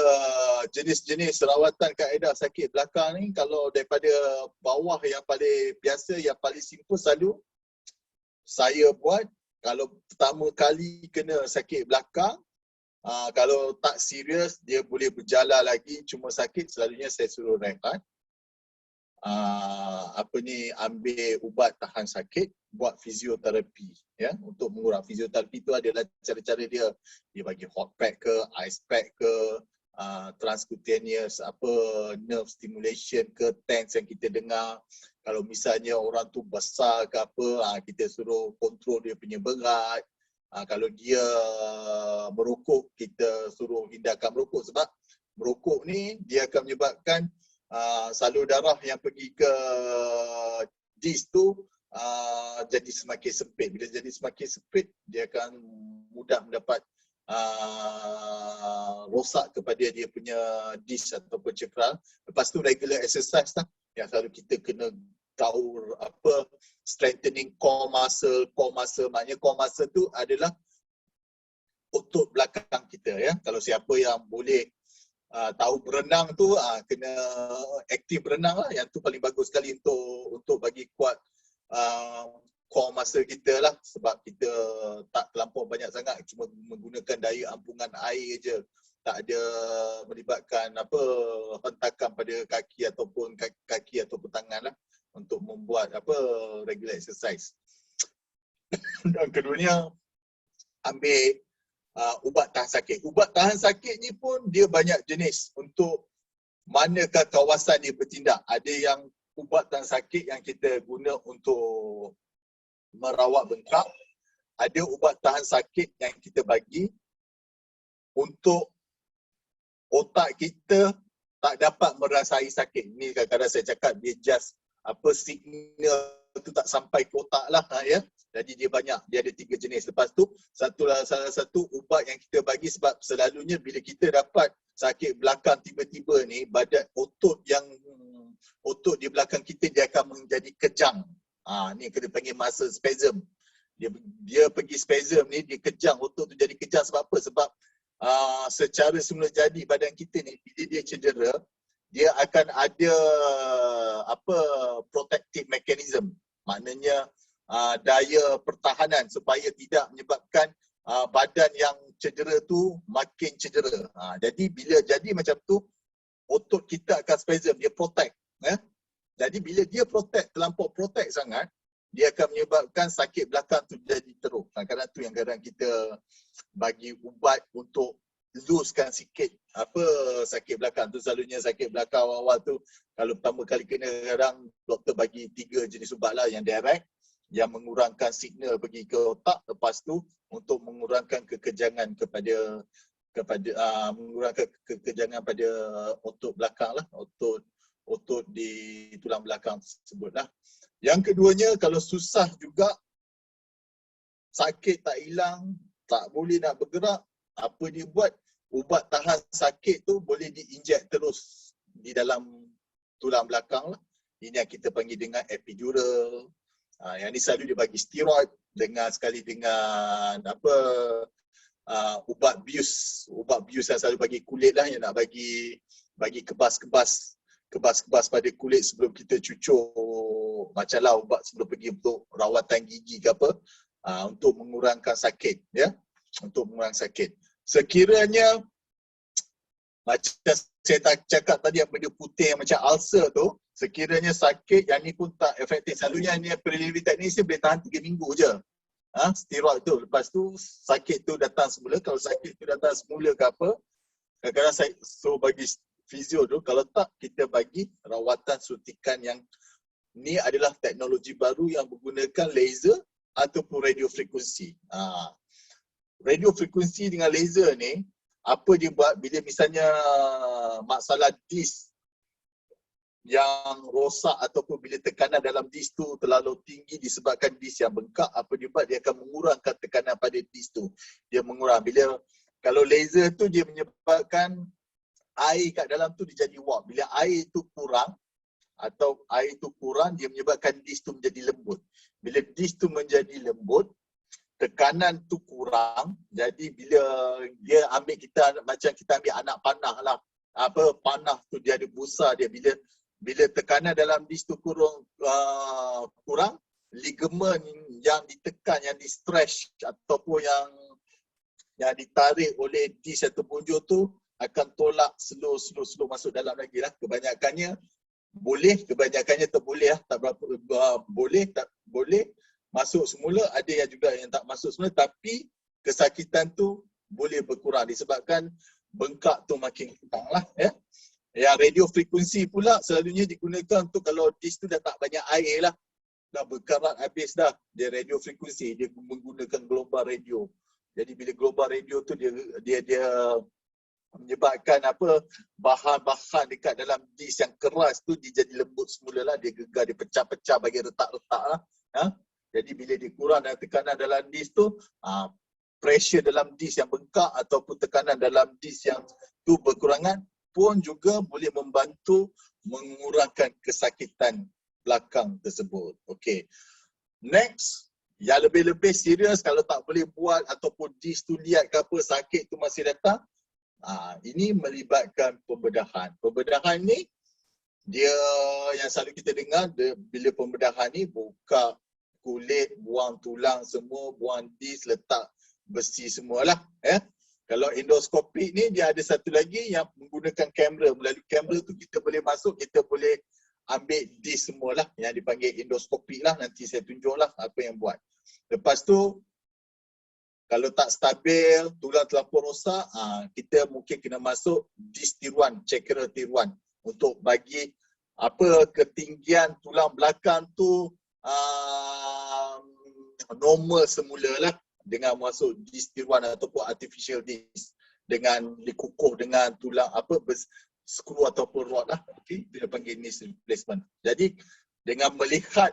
jenis-jenis rawatan kaedah sakit belakang ni, kalau daripada bawah yang paling biasa, yang paling simple selalu saya buat, kalau pertama kali kena sakit belakang, kalau tak serius dia boleh berjalan lagi, cuma sakit, selalunya saya suruh rehat. Ambil ubat tahan sakit, buat fizioterapi, ya, untuk mengurang. Fizioterapi itu adalah cara-cara dia bagi hot pack ke, ice pack ke, transcutaneous nerve stimulation ke, TENS yang kita dengar. Kalau misalnya orang tu besar ke apa, kita suruh kontrol dia punya berat. Kalau dia merokok, kita suruh hindarkan merokok, sebab merokok ni dia akan menyebabkan salur darah yang pergi ke disc tu jadi semakin sempit. Bila jadi semakin sempit, dia akan mudah mendapat rosak kepada dia punya disc ataupun cakral. Lepas tu regular exercise lah yang selalu kita kena tahu, strengthening core muscle. Core muscle maknanya core muscle tu adalah otot belakang kita, ya. Kalau siapa yang boleh tahu berenang tu, kena aktif berenang lah. Yang tu paling bagus sekali untuk bagi kuat core muscle kita lah, sebab kita tak terlampau banyak sangat, cuma menggunakan daya ampungan air je, tak ada melibatkan hentakan pada kaki ataupun tangan lah untuk membuat regular exercise. Dan keduanya, ambil ubat tahan sakit. Ubat tahan sakit ni pun dia banyak jenis untuk manakah kawasan dia bertindak. Ada yang ubat tahan sakit yang kita guna untuk merawat bengkak. Ada ubat tahan sakit yang kita bagi untuk otak kita tak dapat merasai sakit. Ni kadang-kadang saya cakap dia just signal tu tak sampai ke otak lah, ya. Jadi dia banyak, dia ada 3 jenis. Lepas tu salah satu ubat yang kita bagi, sebab selalunya bila kita dapat sakit belakang tiba-tiba ni, badan otot di belakang kita dia akan menjadi kejang. Ni kita panggil muscle spasm. Dia pergi spasm ni, dia kejang, otot tu jadi kejang. Sebab apa? Sebab secara semula jadi badan kita ni, bila dia cedera, dia akan ada protective mechanism. Maknanya daya pertahanan supaya tidak menyebabkan badan yang cedera tu makin cedera. Jadi bila jadi macam tu, otot kita akan spasm, dia protect. Jadi bila dia terlampau protect sangat, dia akan menyebabkan sakit belakang tu jadi teruk. Kadang-kadang tu yang kadang kita bagi ubat untuk losekan sikit sakit belakang tu. Selalunya sakit belakang awal-awal tu, kalau pertama kali kena, kadang doktor bagi 3 jenis ubat lah, yang direct, yang mengurangkan signal pergi ke otak. Lepas tu untuk mengurangkan kekejangan mengurangkan kekejangan pada otot belakang lah, otot di tulang belakang tersebut lah. Yang keduanya, kalau susah juga, sakit tak hilang, tak boleh nak bergerak, apa dia buat? Ubat tahan sakit tu boleh diinjek terus di dalam tulang belakang lah. Ini yang kita panggil dengan epidural. Yang ni selalu dia bagi steroid dengan ubat bius. Ubat bius yang selalu bagi kulit lah, yang nak bagi kebas pada kulit sebelum kita cucuk, macam lah ubat sebelum pergi untuk rawatan gigi ke apa, untuk mengurangkan sakit, ya. Untuk mengurangkan sakit. Sekiranya macam saya cakap tadi, apa dia putih yang macam ulcer tu, sekiranya sakit yang ni pun tak efektif. Selalunya ni preliminary teknis ni boleh tahan 3 minggu je. Steroid tu. Lepas tu sakit tu datang semula. Kalau sakit tu datang semula ke apa, kadang-kadang saya suruh bagi fizio tu. Kalau tak, kita bagi rawatan suntikan yang ni adalah teknologi baru yang menggunakan laser ataupun radiofrekuensi. Radiofrekuensi dengan laser ni, apa dia buat bila misalnya masalah disk yang rosak ataupun bila tekanan dalam disk tu terlalu tinggi disebabkan disk yang bengkak, apa dia buat? Dia akan mengurangkan tekanan pada disk tu. Dia mengurang. Kalau laser tu dia menyebabkan air kat dalam tu dia jadi warm. Bila air tu kurang dia menyebabkan disk tu menjadi lembut. Bila disk tu menjadi lembut, tekanan tu kurang. Jadi bila dia ambil macam kita ambil anak panah lah. Panah tu dia ada busa dia. Bila tekanan dalam disk tu kurang, ligamen yang ditekan, yang di-stretch ataupun yang ditarik oleh disk atau punjur tu akan tolak slow masuk dalam lagi lah. Kebanyakannya boleh, kebanyakannya tak boleh lah. Tak berapa tak boleh masuk semula, ada yang juga yang tak masuk semula, tapi kesakitan tu boleh berkurang disebabkan bengkak tu makin kurang lah. Yang radiofrekuensi pula selalunya digunakan untuk kalau disk tu dah tak banyak air lah, dah berkarat habis dah. Dia radiofrekuensi, dia menggunakan gelombang radio. Jadi bila gelombang radio tu dia menyebabkan bahan-bahan dekat dalam disk yang keras tu dia jadi lembut semula lah, dia gegar, dia pecah-pecah bagi retak-retak lah. Jadi bila dia kurang dan tekanan dalam disk tu, pressure dalam disk yang bengkak ataupun tekanan dalam disk yang tu berkurangan pun juga boleh membantu mengurangkan kesakitan belakang tersebut. Okey. Next, yang lebih-lebih serius kalau tak boleh buat ataupun disk tu liat ke apa, sakit tu masih datang, ini melibatkan pembedahan. Pembedahan ni dia yang selalu kita dengar, bila pembedahan ni buka kulit, buang tulang semua, buang disk, letak besi semualah. Kalau endoskopik ni dia ada satu lagi yang menggunakan kamera. Melalui kamera tu kita boleh masuk, kita boleh ambil disk semualah yang dipanggil endoskopik lah. Nanti saya tunjuklah apa yang buat. Lepas tu kalau tak stabil, tulang terlampau rosak, kita mungkin kena masuk disk tiruan, cakera tiruan untuk bagi ketinggian tulang belakang tu normal semula lah, dengan masuk disk tiruan ataupun artificial disk dengan dikukuh dengan tulang skru ataupun rod lah. Okey, dia panggil knee replacement. Jadi dengan melihat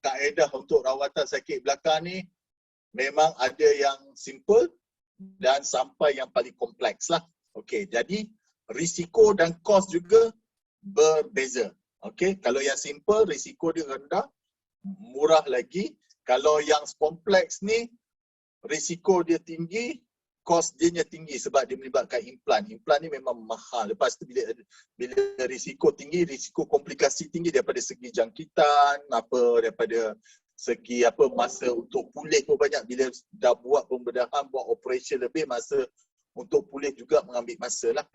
kaedah untuk rawatan sakit belakang ni, memang ada yang simple dan sampai yang paling kompleks lah. Okey, jadi risiko dan kos juga berbeza. Okey, kalau yang simple risiko dia rendah, murah lagi. Kalau yang kompleks ni risiko dia tinggi, kos dia tinggi sebab dia melibatkan implan. Implan ni memang mahal. Lepas tu bila risiko tinggi, risiko komplikasi tinggi daripada segi jangkitan, daripada segi masa untuk pulih pun banyak. Bila dah buat pembedahan, buat operation lebih, masa untuk pulih juga mengambil masa lah.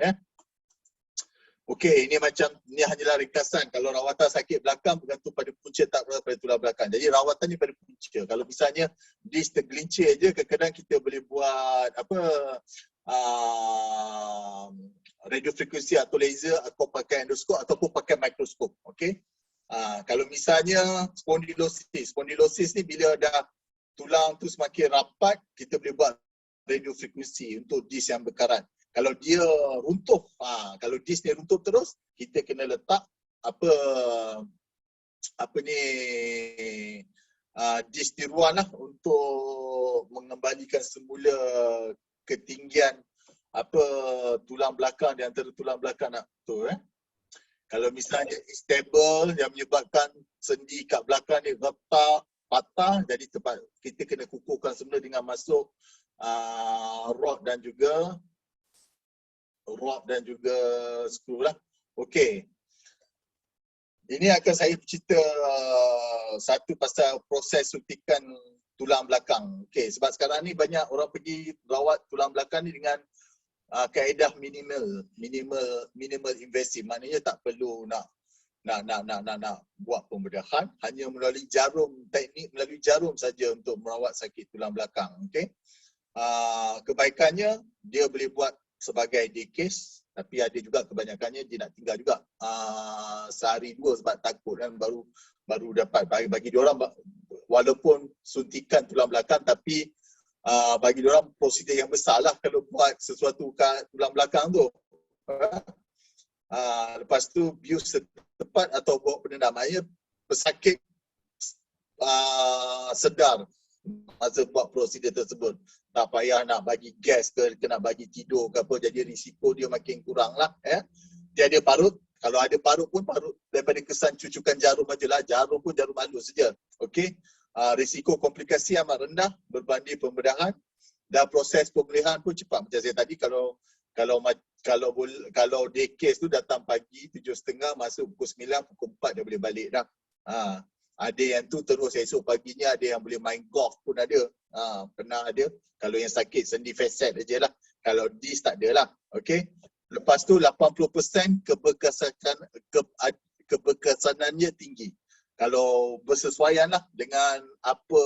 Okey, ini hanyalah ringkasan. Kalau rawatan sakit belakang bergantung pada punca tak pada tulang belakang. Jadi rawatan ni pada punca. Kalau misalnya disk tergelincir je, kadang-kadang kita boleh buat radiofrekuensi atau laser atau pakai endoskop ataupun pakai mikroskop. Okey. Kalau misalnya spondylosis ni bila dah tulang tu semakin rapat, kita boleh buat radiofrekuensi untuk disk yang berkarat. Kalau dia runtuh, kalau disk ni runtuh terus, kita kena letak disk tiruan lah untuk mengembalikan semula ketinggian tulang belakang di antara tulang belakang tu. Kalau misalnya stable yang menyebabkan sendi kat belakang ni retak, patah, jadi kita kena kukuhkan semula dengan masuk rod dan juga skru lah. Okey. Ini akan saya cerita satu pasal proses suntikan tulang belakang. Okey, sebab sekarang ni banyak orang pergi rawat tulang belakang ni dengan kaedah minimal invasive. Maknanya tak perlu nak buat pembedahan, hanya melalui teknik melalui jarum saja untuk merawat sakit tulang belakang. Okey. Kebaikannya dia boleh buat sebagai day case, Tapi ada juga kebanyakannya dia nak tinggal juga sehari dua sebab takut kan, baru dapat. Bagi diorang walaupun suntikan tulang belakang, tapi bagi diorang prosedur yang besar lah kalau buat sesuatu kat tulang belakang tu. Lepas tu bius setepat atau buat penendam, maknanya pesakit sedar masa buat prosedur tersebut. Tak payah nak bagi gas ke nak bagi tidur ke apa, jadi risiko dia makin kurang lah. Dia ada parut, kalau ada parut pun parut daripada kesan cucukan jarum aja lah, jarum pun jarum halus saja. Okey, risiko komplikasi amat rendah berbanding pembedahan, dan proses pemulihan pun cepat. Macam saya tadi, kalau day case tu datang pagi 7.30, masuk pukul 9, pukul 4 dia boleh balik dah. Ada yang tu terus esok paginya, ada yang boleh main golf pun ada. Pernah ada. Kalau yang sakit sendi facet aja lah. Kalau disc tak ada lah. Okay. Lepas tu 80% keberkesanannya tinggi. Kalau bersesuaian lah dengan apa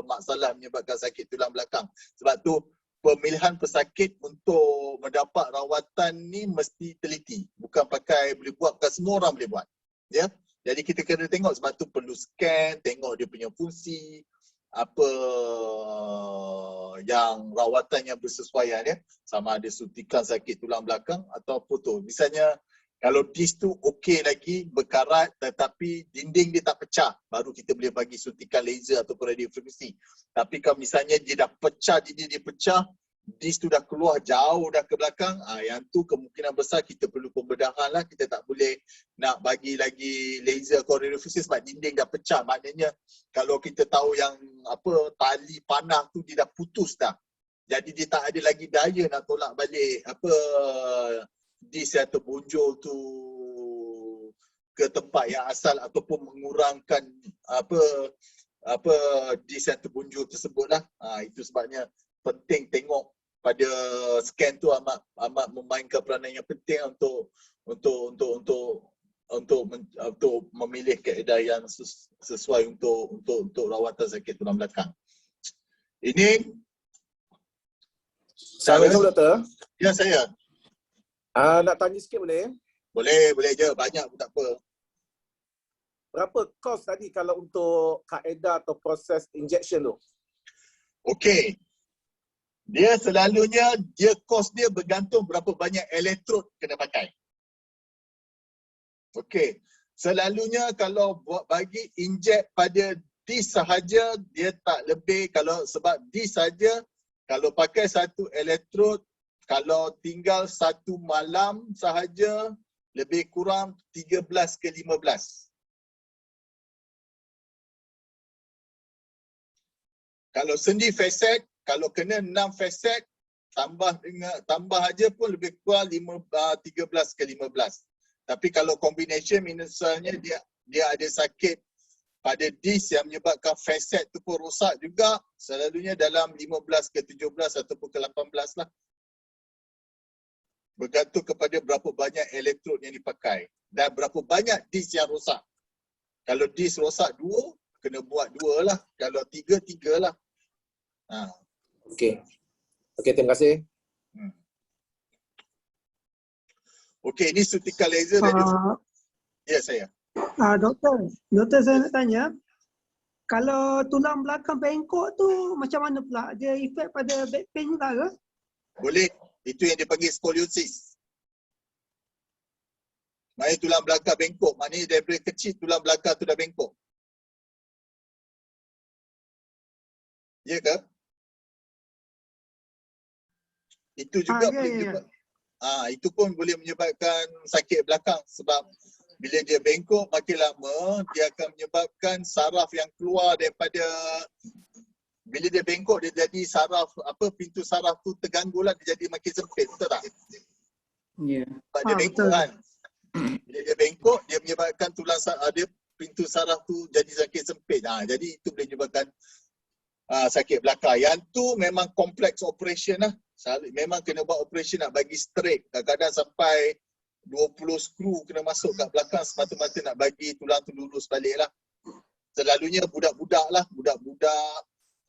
masalah menyebabkan sakit tulang belakang. Sebab tu pemilihan pesakit untuk mendapat rawatan ni mesti teliti. Bukan pakai boleh buat, bukan semua orang boleh buat. Ya. Jadi kita kena tengok, sebab tu perlu scan, tengok dia punya fungsi, apa yang rawatan yang bersesuaian ya. Sama ada suntikan sakit tulang belakang atau foto. Misalnya kalau disc tu okey lagi, berkarat tetapi dinding dia tak pecah, baru kita boleh bagi suntikan laser atau radiofrekuensi. Tapi kalau misalnya dia dah pecah, dinding dia pecah, disc tu dah keluar jauh dah ke belakang, yang tu kemungkinan besar kita perlu pembedahan lah. Kita tak boleh nak bagi lagi laser atau radiofrekuensi sebab dinding dah pecah. Maknanya kalau kita tahu yang apa tali panah tu dia dah putus dah, jadi dia tak ada lagi daya nak tolak balik apa disc yang terbunjur tu ke tempat yang asal, ataupun mengurangkan apa disc yang terbunjur tersebut lah. Itu sebabnya penting tengok pada scan tu, amat memainkan peranan yang penting untuk memilih kaedah yang sesuai untuk rawatan sakit tulang belakang. Ini Assalamualaikum doktor. Ya, saya. Nak tanya sikit boleh? Boleh je, banyak pun tak apa. Berapa kos tadi kalau untuk kaedah atau proses injection tu? Okey. Dia selalunya, kos dia bergantung berapa banyak elektrod kena pakai. Okey. Selalunya kalau buat bagi inject pada disc sahaja, dia tak lebih, kalau sebab disc saja, kalau pakai satu elektrod, kalau tinggal satu malam sahaja, lebih kurang 13 ke 15. Kalau sendi facet, kalau kena 6 facet, tambah aja pun lebih kurang 13 ke 15. Tapi kalau combination, misalnya dia ada sakit pada disc yang menyebabkan facet tu pun rosak juga, selalunya dalam 15 ke 17 ataupun ke 18 lah. Bergantung kepada berapa banyak elektrod yang dipakai dan berapa banyak disc yang rosak. Kalau disc rosak 2, kena buat 2 lah. Kalau 3, 3 lah. Okey. Okey, terima kasih. Okey, ini suntikan laser dan ya, saya. Doktor saya nak tanya, kalau tulang belakang bengkok tu macam mana pula? Dia efek pada back pain juga ke? Boleh. Itu yang dipanggil skoliosis. Maknanya tulang belakang bengkok. Maknanya daripada kecil tulang belakang tu dah bengkok. Ya ke? Itu juga boleh menyebabkan, itu pun boleh menyebabkan sakit belakang, sebab bila dia bengkok makin lama, dia akan menyebabkan saraf yang keluar daripada, bila dia bengkok dia jadi saraf, pintu saraf tu terganggu lah, dia jadi makin sempit, betul tak? Ya. Sebab dia bengkok kan. Bila dia bengkok, dia menyebabkan tulang dia pintu saraf tu jadi makin sempit. Jadi itu boleh menyebabkan sakit belakang. Yang tu memang kompleks operation lah. Memang kena buat operation nak bagi straight. Kadang-kadang sampai 20 skru kena masuk kat belakang semata-mata nak bagi tulang tu lurus balik lah. Selalunya budak-budak lah, budak-budak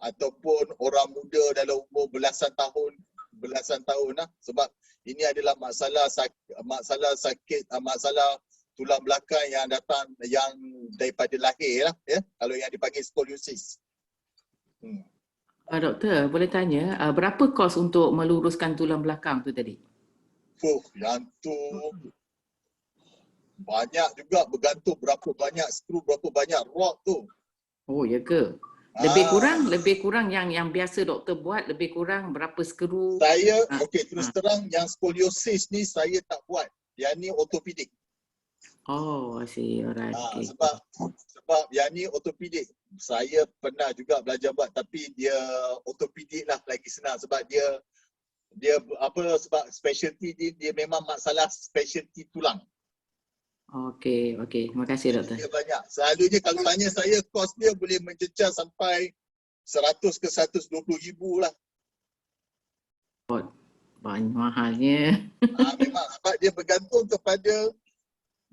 ataupun orang muda dalam umur belasan tahun belasan tahun lah, sebab ini adalah masalah sakit, masalah tulang belakang yang datang yang daripada lahir lah, ya, kalau yang dipanggil skoliosis. Doktor, boleh tanya berapa kos untuk meluruskan tulang belakang tu tadi? Yang tu banyak juga, bergantung berapa banyak skru, berapa banyak rod tu. Oh, ya ke? Lebih kurang yang biasa doktor buat, lebih kurang berapa skru? Saya, terus terang yang skoliosis ni saya tak buat. Yang ni ortopedik. Oh, I see. Alright. Okay. Sebab yang ni ortopedik. Saya pernah juga belajar buat, tapi dia ortopedik lah lagi senang sebab dia sebab specialty dia memang masalah specialty tulang. Okey. Terima kasih doktor. Dia banyak. Selalunya kalau tanya saya, kos dia boleh mencecah sampai 100 ke 120 ribu lah. Banyak mahalnya. Memang sebab dia bergantung kepada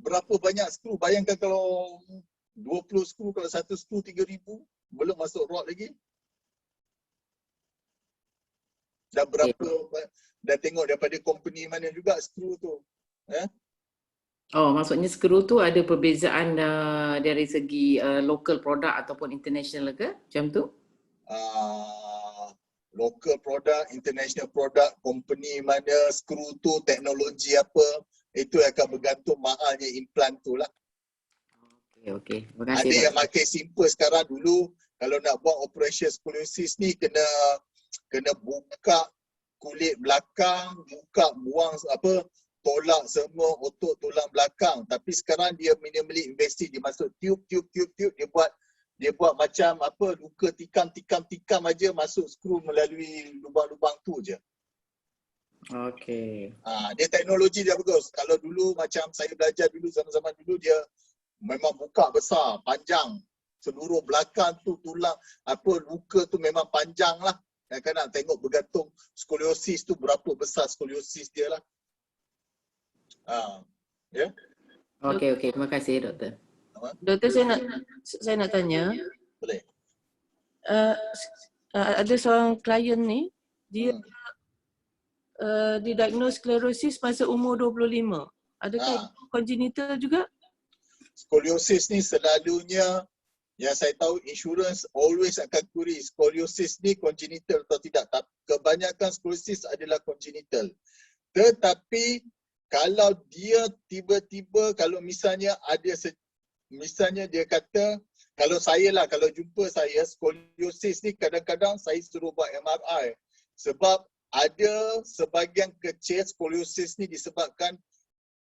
berapa banyak skru. Bayangkan kalau 20 skru, kalau 1 skru 3,000, belum masuk rod lagi. Dan berapa, dan tengok daripada company mana juga skru tu. Oh, maksudnya skru tu ada perbezaan dari segi local product ataupun international ke? Macam tu? Local product, international product, company mana, skru tu, teknologi apa, itu akan bergantung mahalnya implant tu lah. Okey. Terima kasih. Ada yang makin simple sekarang. Dulu kalau nak buat operation skoliosis ni kena buka kulit belakang, buang tolak semua otot tulang belakang. Tapi sekarang dia minimally invasive, dia masuk tube, dia buat macam luka tikam aja, masuk skru melalui lubang-lubang tu je. Okey. Dia teknologi dia bagus. Kalau dulu macam saya belajar dulu, zaman-zaman dulu, dia memang buka besar, panjang. Seluruh belakang tu tulang, luka tu memang panjang lah. Kadang-kadang tengok bergantung skoliosis tu berapa besar skoliosis dia lah. Okey. Terima kasih doktor. Doktor, saya nak tanya. Boleh. Ada seorang klien ni, dia didiagnose sklerosis masa umur 25. Adakah congenital juga? Skoliosis ni selalunya, yang saya tahu insurance always akan query skoliosis ni congenital atau tidak. Kebanyakan skoliosis adalah congenital. Tetapi kalau dia tiba-tiba, kalau misalnya misalnya dia kata, kalau jumpa saya, skoliosis ni kadang-kadang saya suruh buat MRI. Sebab ada sebahagian kecil skoliosis ni disebabkan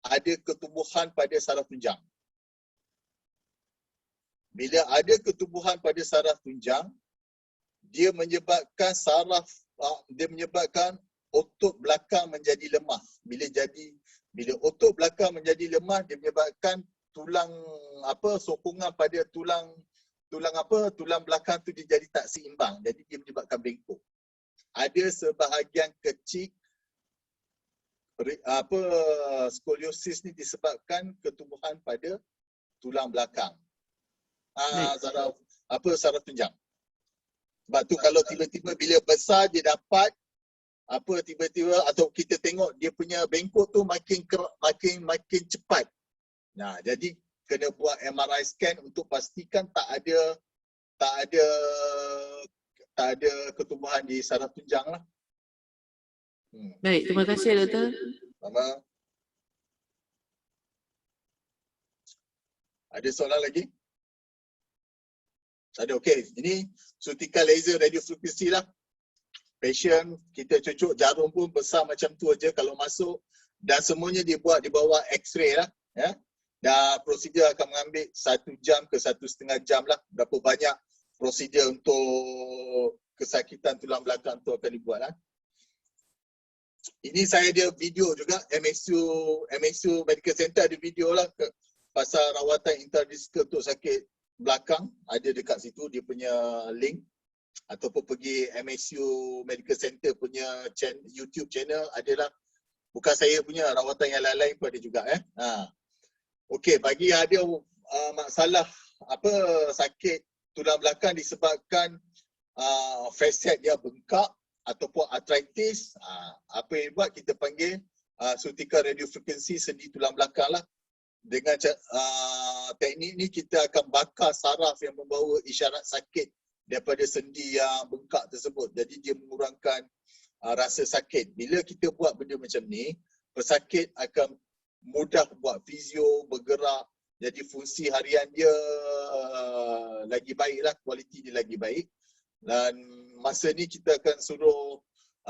ada ketumbuhan pada saraf tunjang. Bila ada ketumbuhan pada saraf tunjang, dia menyebabkan otot belakang menjadi lemah. Bila otot belakang menjadi lemah, dia menyebabkan tulang sokongan pada tulang belakang tu dia jadi tak seimbang. Jadi dia menyebabkan bengkok. Ada sebahagian kecil skoliosis ni disebabkan ketumbuhan pada tulang belakang. Saraf tunjang. Sebab tu kalau tiba-tiba bila besar dia dapat tiba-tiba, atau kita tengok dia punya bengkok tu makin cepat. Jadi kena buat MRI scan untuk pastikan tak ada ketumbuhan di saraf tunjang lah. Baik, terima kasih doktor. Sama. Ada soalan lagi? Ada, okey. Ini suntikan laser radiofrekuensi lah. Patient kita cucuk jarum pun besar macam tu aja kalau masuk, dan semuanya dia buat di bawah X-ray lah, ya. Dan prosedur akan mengambil 1 jam ke 1,5 jam lah. Berapa banyak prosedur untuk kesakitan tulang belakang tu akan dibuat lah. Ini saya ada video juga, MXU Medical Center ada video lah pasal rawatan intradiscal untuk sakit belakang. Ada dekat situ dia punya link. Ataupun pergi MSU Medical Center punya YouTube channel, adalah bukan saya punya, rawatan yang lain-lain pun ada juga. Okey, bagi yang ada masalah sakit tulang belakang disebabkan fasciat dia bengkak, ataupun arthritis, apa yang buat kita panggil suntikan radiofrekuensi sendi tulang belakang lah. Dengan teknik ni kita akan bakar saraf yang membawa isyarat sakit daripada sendi yang bengkak tersebut. Jadi dia mengurangkan rasa sakit. Bila kita buat benda macam ni, pesakit akan mudah buat fizio, bergerak. Jadi fungsi harian dia lagi baik lah, kualiti dia lagi baik. Dan masa ni kita akan suruh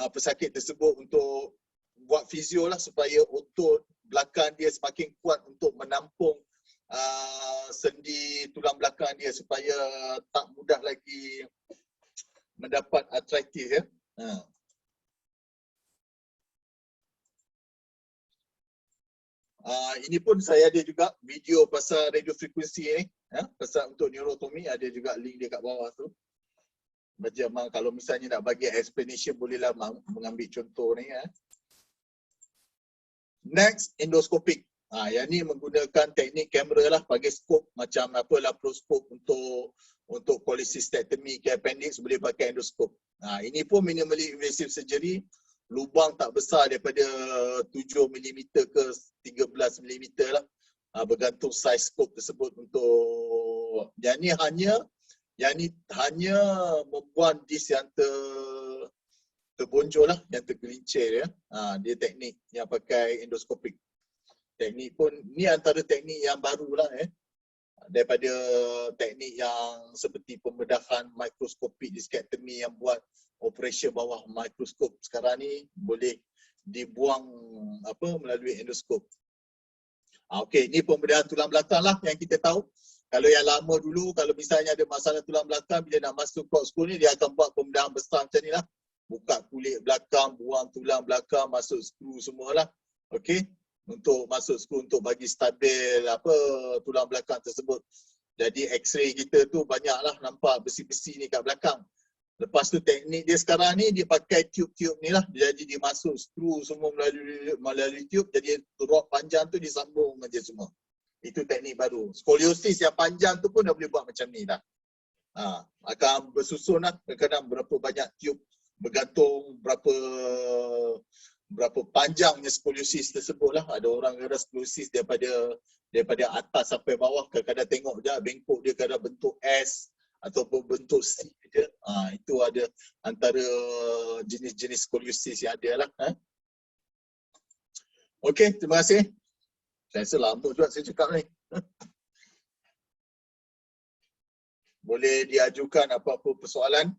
pesakit tersebut untuk buat fizio lah supaya otot belakang dia semakin kuat untuk menampung sendi tulang belakang dia supaya tak mudah lagi mendapat arthritis ya. Ini pun saya ada juga video pasal radiofrekuensi ni, pasal untuk neurotomy, ada juga link dia kat bawah tu. Macam kalau misalnya nak bagi explanation bolehlah mengambil contoh ni. Next, endoskopik. Yang ni menggunakan teknik kamera lah, pakai skop macam apa laparoskop untuk cholecystectomy ke appendix boleh pakai endoskop. Ini pun minimally invasive surgery, lubang tak besar daripada 7 mm ke 13 mm lah. Bergantung saiz skop tersebut untuk yang ni hanya membuat disk yang terbonjol lah, yang tergelincir ya. Dia teknik yang pakai endoskopik. Teknik pun ni antara teknik yang baru lah daripada teknik yang seperti pembedahan mikroskopik diskektomi yang buat operasi bawah mikroskop. Sekarang ni boleh dibuang melalui endoskop. Okey, ni pembedahan tulang belakang lah yang kita tahu. Kalau yang lama dulu, kalau misalnya ada masalah tulang belakang, bila nak masuk court school ni, dia akan buat pembedahan besar macam ni lah. Buka kulit belakang, buang tulang belakang, masuk skru semualah. Okey, untuk masuk skru untuk bagi stabil tulang belakang tersebut. Jadi x-ray kita tu banyaklah nampak besi-besi ni kat belakang. Lepas tu teknik dia sekarang ni dia pakai tube-tube ni lah. Jadi dia masuk skru semua melalui tube, jadi rod panjang tu disambung aja semua. Itu teknik baru. Skoliosis yang panjang tu pun dah boleh buat macam ni dah. Akan bersusun lah, kadang-kadang berapa banyak tube, bergantung berapa panjangnya skoliosis tersebut lah. Ada orang ada skoliosis daripada atas sampai bawah, kadang-kadang tengok je bengkok dia kadang bentuk S ataupun bentuk C je. Itu ada antara jenis-jenis skoliosis yang ada lah. Okey, terima kasih. Saya rasa lama juga saya cakap ni. Boleh diajukan apa-apa persoalan?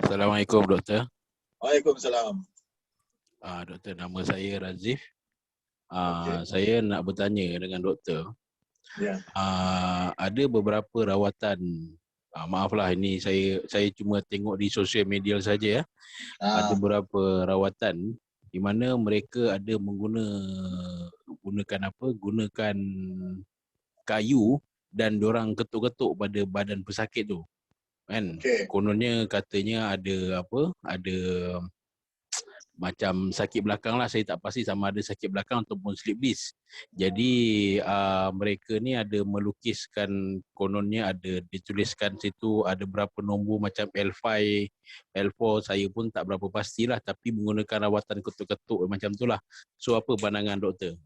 Assalamualaikum doktor. Waalaikumsalam. Doktor, nama saya Razif. Okey. Saya nak bertanya dengan doktor. Ya. Ada beberapa rawatan, maaflah ini saya cuma tengok di sosial media saja ya. Ada beberapa rawatan di mana mereka ada gunakan kayu dan diorang ketuk-ketuk pada badan pesakit tu. Kan? Okay. Kononnya katanya ada macam sakit belakang lah, saya tak pasti sama ada sakit belakang ataupun slip disc. Jadi mereka ni ada melukiskan, kononnya ada dituliskan situ ada berapa nombor macam L5, L4, saya pun tak berapa pastilah, tapi menggunakan rawatan ketuk-ketuk macam tu lah. So apa pandangan doktor?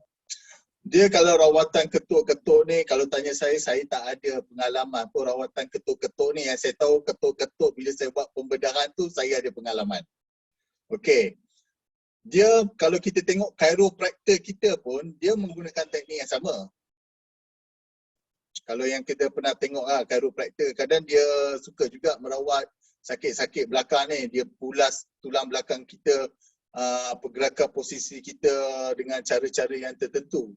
Dia kalau rawatan ketuk-ketuk ni, kalau tanya saya tak ada pengalaman pun rawatan ketuk-ketuk ni. Yang saya tahu ketuk-ketuk bila saya buat pembedahan tu, saya ada pengalaman. Okey. Dia kalau kita tengok chiropractor kita pun, dia menggunakan teknik yang sama. Kalau yang kita pernah tengok chiropractor, kadang dia suka juga merawat sakit-sakit belakang ni. Dia pulas tulang belakang kita, pergerakan posisi kita dengan cara-cara yang tertentu.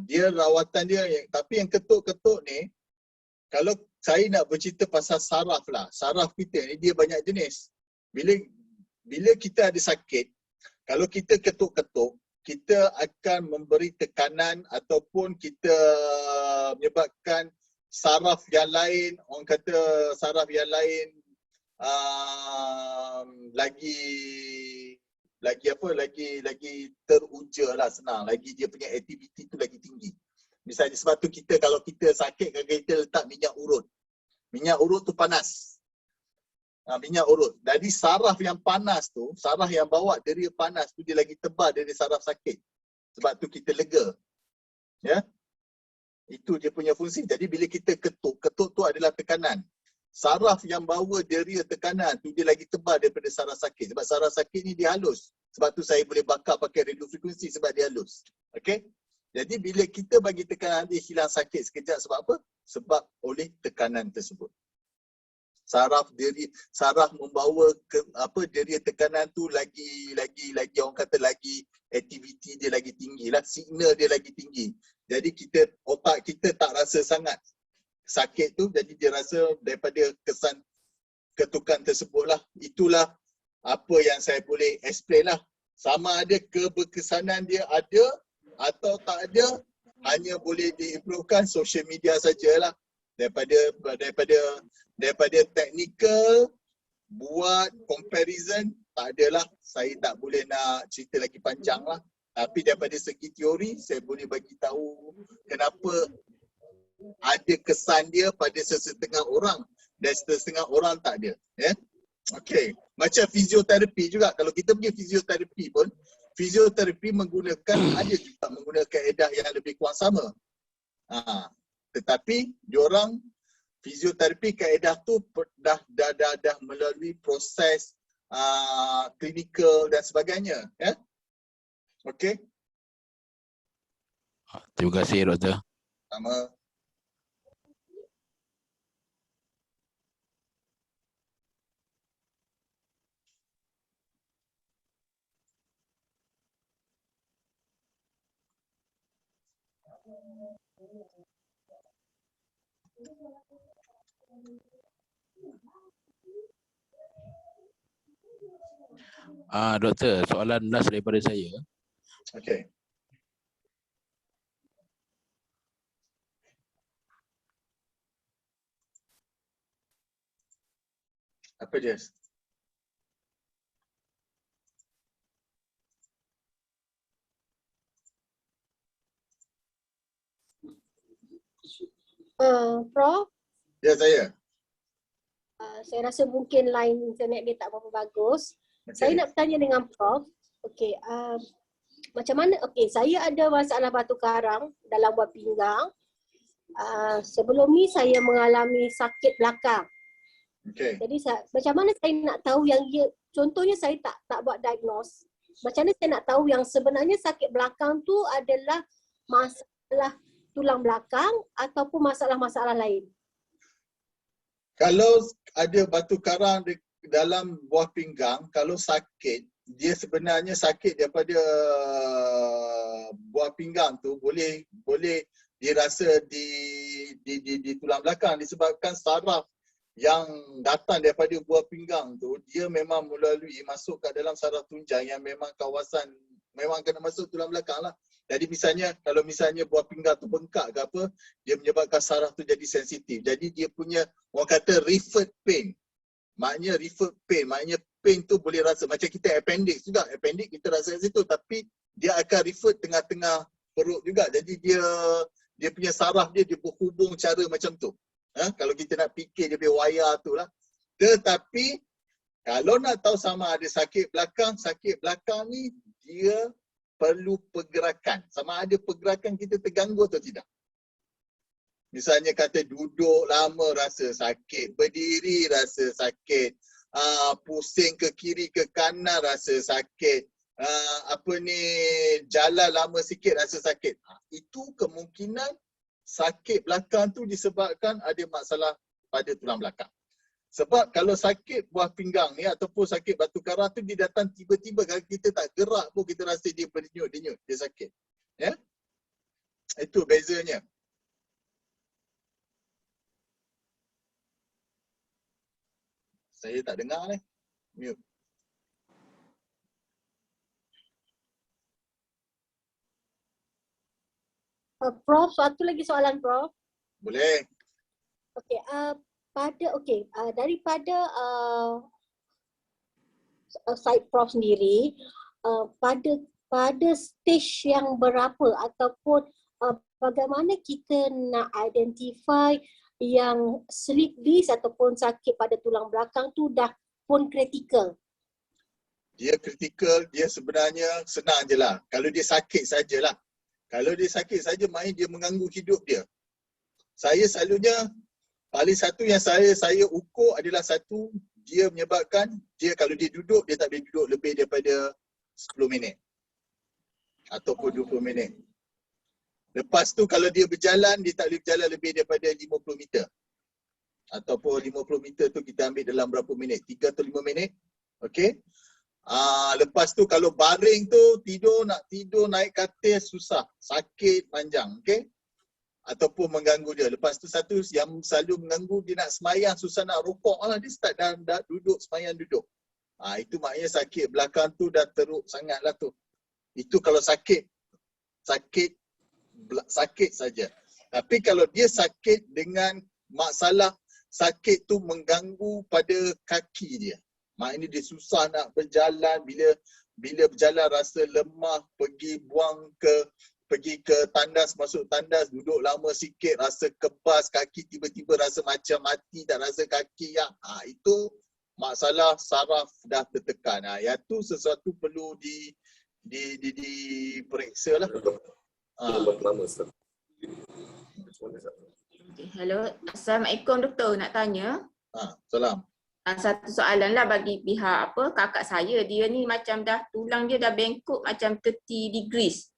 Dia rawatan dia, tapi yang ketuk-ketuk ni, kalau saya nak bercerita pasal saraf lah. Saraf kita ni dia banyak jenis. Bila kita ada sakit, kalau kita ketuk-ketuk, kita akan memberi tekanan ataupun kita menyebabkan saraf yang lain, orang kata saraf yang lain lagi teruja lah, senang. Lagi dia punya aktiviti tu lagi tinggi. Misalnya sebab tu kita kalau kita sakit kan kita letak minyak urut. Minyak urut tu panas. Minyak urut. Jadi saraf yang panas tu, saraf yang bawa deria panas tu dia lagi tebal dari saraf sakit. Sebab tu kita lega. Ya. Itu dia punya fungsi. Jadi bila kita ketuk, ketuk tu adalah tekanan. Saraf yang bawa deria tekanan tu dia lagi tebal daripada saraf sakit. Sebab saraf sakit ni dia halus. Sebab tu saya boleh bakar pakai radiofrekuensi sebab dia halus. Okey? Jadi bila kita bagi tekanan dia hilang sakit sekejap sebab apa? Sebab oleh tekanan tersebut. Saraf membawa deria tekanan tu lagi orang kata lagi aktiviti dia lagi tinggi lah, signal dia lagi tinggi. Jadi otak kita tak rasa sangat sakit tu, jadi dia rasa daripada kesan ketukan tersebut lah. Itulah apa yang saya boleh explain lah. Sama ada keberkesanan dia ada atau tak ada, hanya boleh diimprovekan social media sajalah. Daripada technical buat comparison tak adalah, saya tak boleh nak cerita lagi panjang lah. Tapi daripada segi teori saya boleh bagi tahu kenapa ada kesan dia pada sesetengah orang dan sesetengah orang tak ada. Ya. Okey, macam fizioterapi juga. Kalau kita pergi fizioterapi pun, fizioterapi ada juga menggunakan kaedah yang lebih kurang sama. Tetapi diorang fizioterapi kaedah tu dah melalui proses klinikal dan sebagainya, ya. Okey. Terima kasih Doktor. Sama. Doktor, soalan last daripada saya. Okey. Apa dia? Prof, Ya, saya. saya rasa mungkin line internet dia tak berapa bagus. Okay. Saya nak bertanya dengan Prof. Okey, macam mana? Okey, saya ada masalah batu karang dalam buah pinggang. Sebelum ni saya mengalami sakit belakang. Okey. Jadi macam mana saya nak tahu yang contohnya saya tak buat diagnose. Macam mana saya nak tahu yang sebenarnya sakit belakang tu adalah masalah tulang belakang ataupun masalah-masalah lain? Kalau ada batu karang dalam buah pinggang, kalau sakit, dia sebenarnya sakit daripada buah pinggang tu boleh dirasa di tulang belakang disebabkan saraf yang datang daripada buah pinggang tu dia memang masuk ke dalam saraf tunjang yang memang kena masuk tulang belakang lah. Jadi kalau misalnya buah pinggang tu bengkak ke apa, dia menyebabkan saraf tu jadi sensitif. Jadi dia punya orang kata referred pain. Maknanya referred pain, maknanya pain tu boleh rasa macam kita appendix juga. Appendix kita rasa kat situ tapi dia akan referred tengah-tengah perut juga. Jadi dia punya saraf dia berhubung cara macam tu. Kalau kita nak fikir dia punya wayar tu lah. Tetapi kalau nak tahu sama ada sakit belakang ni dia perlu pergerakan. Sama ada pergerakan kita terganggu atau tidak. Misalnya kata duduk lama rasa sakit, berdiri rasa sakit, pusing ke kiri ke kanan rasa sakit, jalan lama sikit rasa sakit. Itu kemungkinan sakit belakang tu disebabkan ada masalah pada tulang belakang. Sebab kalau sakit buah pinggang ni ataupun sakit batu karang tu dia datang tiba-tiba, kalau kita tak gerak pun kita rasa dia berdenyut-denyut, dia sakit. Ya? Itu bezanya. Saya tak dengar ni. Mute. Prof, satu lagi soalan Prof. Boleh. Okey, daripada side Prof sendiri, pada stage yang berapa ataupun bagaimana kita nak identify yang slip disc ataupun sakit pada tulang belakang tu dah pun kritikal? Dia kritikal, dia sebenarnya senang je lah. Kalau dia sakit sajalah. Kalau dia sakit saja, maknanya dia mengganggu hidup dia. Saya selalunya, paling satu yang saya ukur adalah satu, dia menyebabkan, dia kalau dia duduk, dia tak boleh duduk lebih daripada 10 minit. Ataupun 20 minit. Lepas tu kalau dia berjalan, dia tak boleh berjalan lebih daripada 50 meter. Ataupun 50 meter tu kita ambil dalam berapa minit? 3 atau 5 minit. Okey. Lepas tu kalau baring tu nak tidur naik katil susah, sakit panjang, okey? Ataupun mengganggu dia. Lepas tu satu yang selalu mengganggu, dia nak semayang susah nak rukuk lah, dia start dah duduk semayang duduk. Itu maknanya sakit belakang tu dah teruk sangat lah tu. Itu kalau sakit saja. Tapi kalau dia sakit dengan masalah sakit tu mengganggu pada kaki dia. Maknanya dia susah nak berjalan, bila berjalan rasa lemah, pergi ke tandas, masuk tandas, duduk lama sikit, rasa kebas kaki, tiba-tiba rasa macam mati, tak rasa kaki. Itu masalah saraf dah tertekan. Yang tu sesuatu perlu diperiksa lah. Hello, Assalamualaikum doktor, nak tanya. Salam. Satu soalan lah bagi pihak kakak saya, dia ni macam dah tulang dia dah bengkok macam 30 degrees.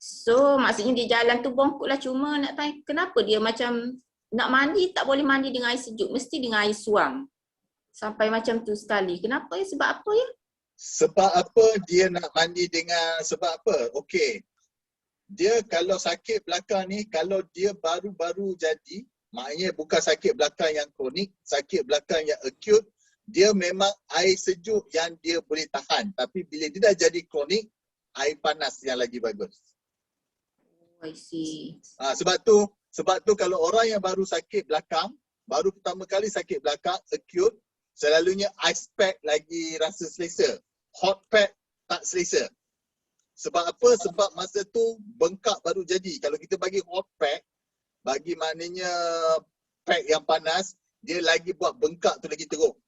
So maksudnya dia jalan tu bongkok lah, cuma nak tanya kenapa dia macam nak mandi tak boleh mandi dengan air sejuk, mesti dengan air suam. Sampai macam tu sekali. Kenapa ya? Sebab apa ya? Sebab apa dia nak mandi dengan, sebab apa? Okey. Dia kalau sakit belakang ni, kalau dia baru-baru jadi, maknanya bukan sakit belakang yang kronik, sakit belakang yang acute, dia memang air sejuk yang dia boleh tahan. Tapi bila dia dah jadi kronik, air panas yang lagi bagus. Oh, I see. Sebab tu kalau orang yang baru sakit belakang, baru pertama kali sakit belakang, acute, selalunya ice pack lagi rasa selesa. Hot pack tak selesa. Sebab apa? Sebab masa tu bengkak baru jadi. Kalau kita bagi hot pack, bagi maknanya pack yang panas, dia lagi buat bengkak tu lagi teruk.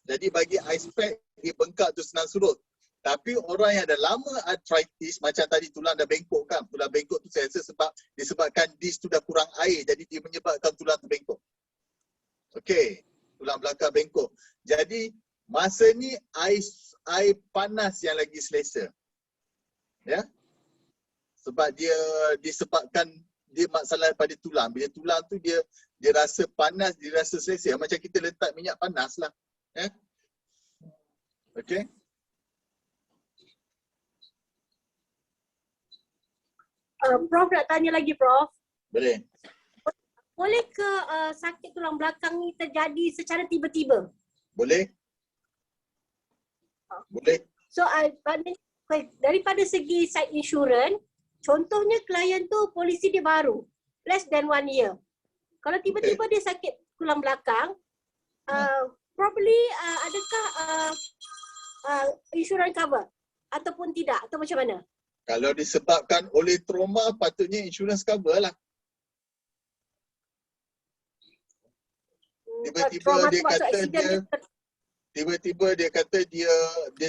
Jadi bagi ice pack, dia bengkak tu senang surut. Tapi orang yang dah lama arthritis, macam tadi tulang dah bengkok kan, tulang bengkok tu saya rasa disebabkan disc tu dah kurang air, jadi dia menyebabkan tulang tu bengkok. Okey, tulang belakang bengkok. Jadi masa ni air panas yang lagi selesa. Ya. Sebab dia disebabkan dia masalah pada tulang. Bila tulang tu dia rasa panas, dia rasa selesa. Macam kita letak minyak panas lah. Ya. Okey. Prof nak tanya lagi Prof. Boleh. Boleh ke sakit tulang belakang ni terjadi secara tiba-tiba? Boleh. Boleh. So daripada segi side insurance, contohnya klien tu polisi dia baru, less than 1 year. Kalau tiba-tiba dia sakit tulang belakang, probably adakah insurance cover ataupun tidak, atau macam mana? Kalau disebabkan oleh trauma, patutnya insurance cover lah. Tiba-tiba dia kata dia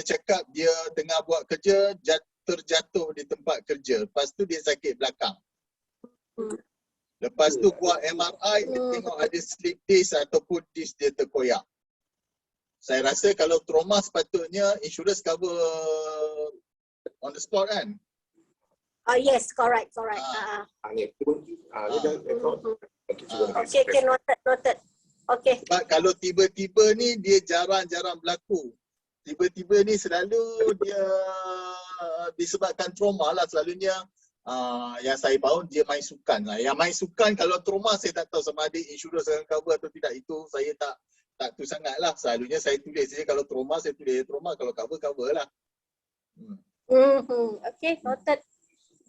cakap dia tengah buat kerja, terjatuh di tempat kerja. Lepas tu dia sakit belakang. Lepas tu buat MRI, dia tengok ada slip disc ataupun disc dia terkoyak. Saya rasa kalau trauma sepatutnya insurance cover on the spot kan? Yes, correct. Okay, noted. Okay. Sebab kalau tiba-tiba ni dia jarang-jarang berlaku. Tiba-tiba ni selalu dia disebabkan trauma lah selalunya. Yang saya tahu dia main sukan lah. Yang main sukan kalau trauma saya tak tahu sama ada insurans akan cover atau tidak. Itu saya tak tu sangat lah. Selalunya saya tulis saja kalau trauma saya tulis trauma, kalau cover lah. Okay, noted.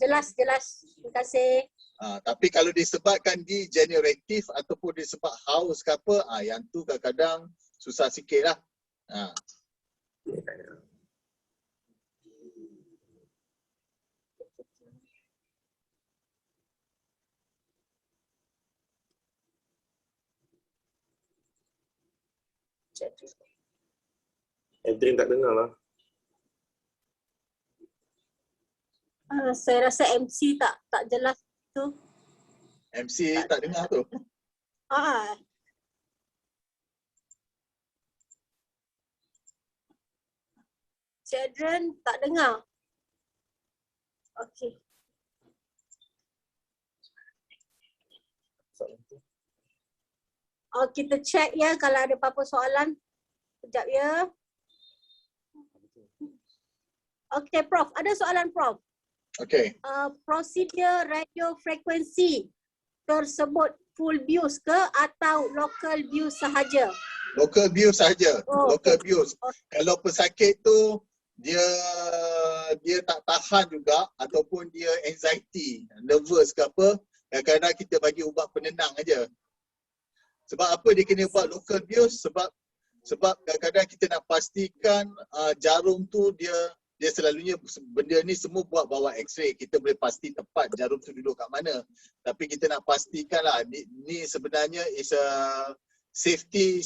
Jelas. Terima kasih. Tapi kalau disebabkan degeneratif ataupun disebab haus ke apa, yang tu kadang-kadang susah sikit lah. Adrian tak dengar lah. Saya rasa MC tak jelas tu. MC tak dengar tu. Cik Adrian tak dengar. Okey. Kita check ya kalau ada apa-apa soalan. Sekejap ya. Okey Prof, ada soalan Prof. Okey. Prosedur radio frekuensi tersebut full BIOS ke atau local BIOS sahaja? Local BIOS sahaja. Local BIOS. Kalau pesakit tu dia tak tahan juga ataupun dia anxiety, nervous ke apa, kadang-kadang kita bagi ubat penenang aja. Sebab apa dia kena buat local BIOS? Sebab kadang-kadang kita nak pastikan jarum tu dia selalunya benda ni semua buat bawah x-ray. Kita boleh pasti tepat jarum tu duduk kat mana. Tapi kita nak pastikan lah ni sebenarnya is a safety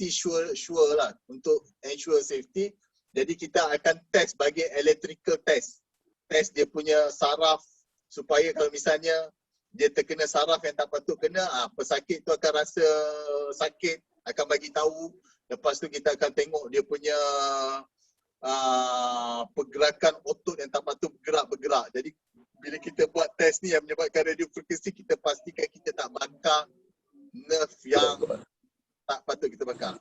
sure lah untuk ensure safety. Jadi kita akan test bagi electrical test. Test dia punya saraf supaya kalau misalnya dia terkena saraf yang tak patut kena, pesakit tu akan rasa sakit, akan bagi tahu. Lepas tu kita akan tengok dia punya pergerakan otot yang tak patut bergerak. Jadi bila kita buat test ni yang menyebabkan radio frekuensi, kita pastikan kita tak bakar nerve yang tak patut kita bakar.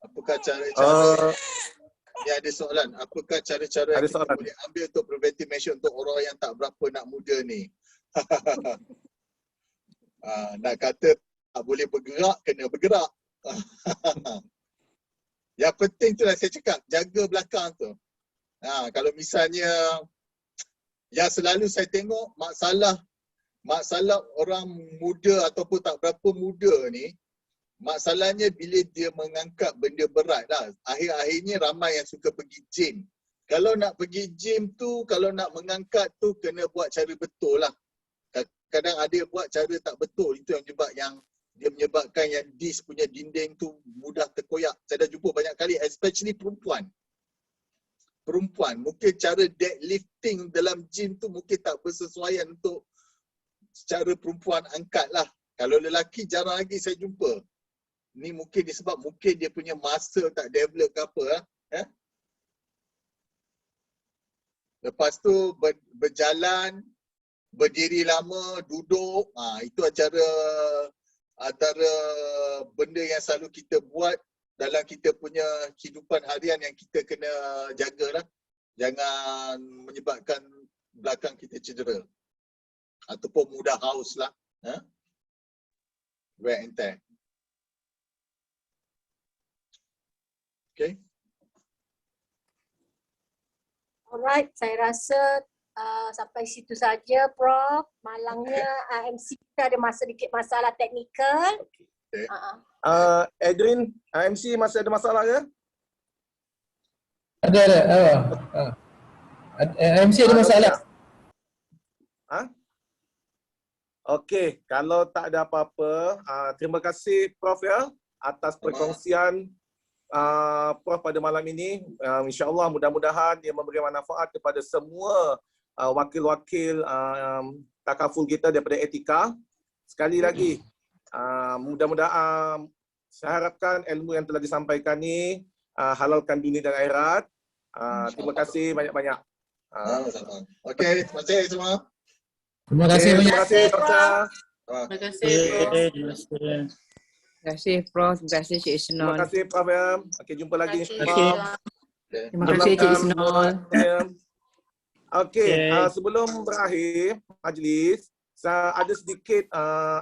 Apakah cara-cara ni ada soalan, apakah cara-cara yang kita boleh ambil untuk preventive measure untuk orang yang tak berapa nak muda ni? Nak kata tak boleh bergerak, kena bergerak. Yang penting tu lah saya cakap, jaga belakang tu. Kalau misalnya yang selalu saya tengok masalah orang muda ataupun tak berapa muda ni, masalahnya bila dia mengangkat benda berat lah. Akhir-akhirnya ramai yang suka pergi gym. Kalau nak pergi gym tu, kalau nak mengangkat tu, kena buat cara betul lah. Kadang ada buat cara tak betul. Itu yang dia menyebabkan yang disk punya dinding tu mudah terkoyak. Saya dah jumpa banyak kali, especially perempuan. Mungkin cara deadlifting dalam gym tu mungkin tak bersesuaian untuk secara perempuan angkat lah. Kalau lelaki jarang lagi saya jumpa. Ni mungkin disebab mungkin dia punya muscle tak develop ke apa lah. Lepas tu berjalan, berdiri lama, duduk, itu antara benda yang selalu kita buat dalam kita punya kehidupan harian yang kita kena jagalah. Jangan menyebabkan belakang kita cedera. Ataupun mudah haus lah. Wear and tear. Okay. Alright, saya rasa sampai situ saja Prof. Malangnya MC kita ada sedikit masalah teknikal. Okay. Adrian, MC masih ada masalah ke? Ada. MC ada masalah. Okey, kalau tak ada apa-apa, terima kasih Prof ya atas perkongsian Prof pada malam ini. InsyaAllah mudah-mudahan dia memberi manfaat kepada semua wakil-wakil takaful kita daripada etika. Sekali lagi, mudah-mudahan saya harapkan ilmu yang telah disampaikan ni halalkan dunia dan akhirat. Terima kasih banyak-banyak. Okey, terima kasih semua. Terima kasih banyak. Terima kasih Doktor. Terima kasih Prof. Terima kasih Prof. Terima kasih Cik Isnol. Terima kasih Prof. Okey, jumpa lagi insyaAllah. Terima kasih Cik Isnol. Okey, sebelum berakhir majlis, saya ada sedikit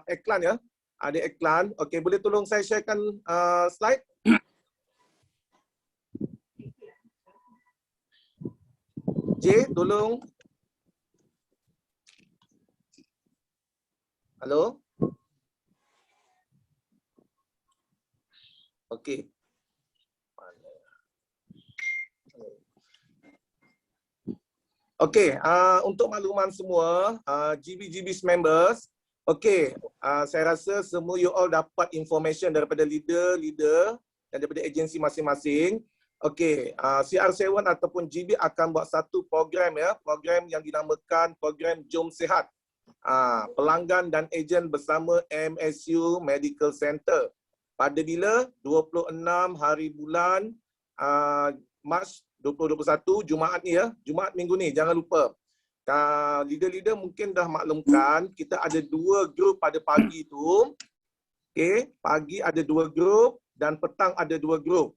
iklan ya. Ada iklan. Okey, boleh tolong saya sharekan slide? J, tolong. Halo? Okey. Okey, untuk makluman semua, GBGB's members, okey, saya rasa semua you all dapat information daripada leader dan daripada agensi masing-masing. Okey, CR7 ataupun GB akan buat satu program ya, program yang dinamakan program Jom Sihat. Pelanggan dan ejen bersama MSU Medical Center. Pada bila? 26 hari bulan Mac 2021, Jumaat ni ya, Jumaat minggu ni, jangan lupa. Leader-leader mungkin dah maklumkan, kita ada 2 grup pada pagi tu. Okey, pagi ada 2 grup dan petang ada 2 grup.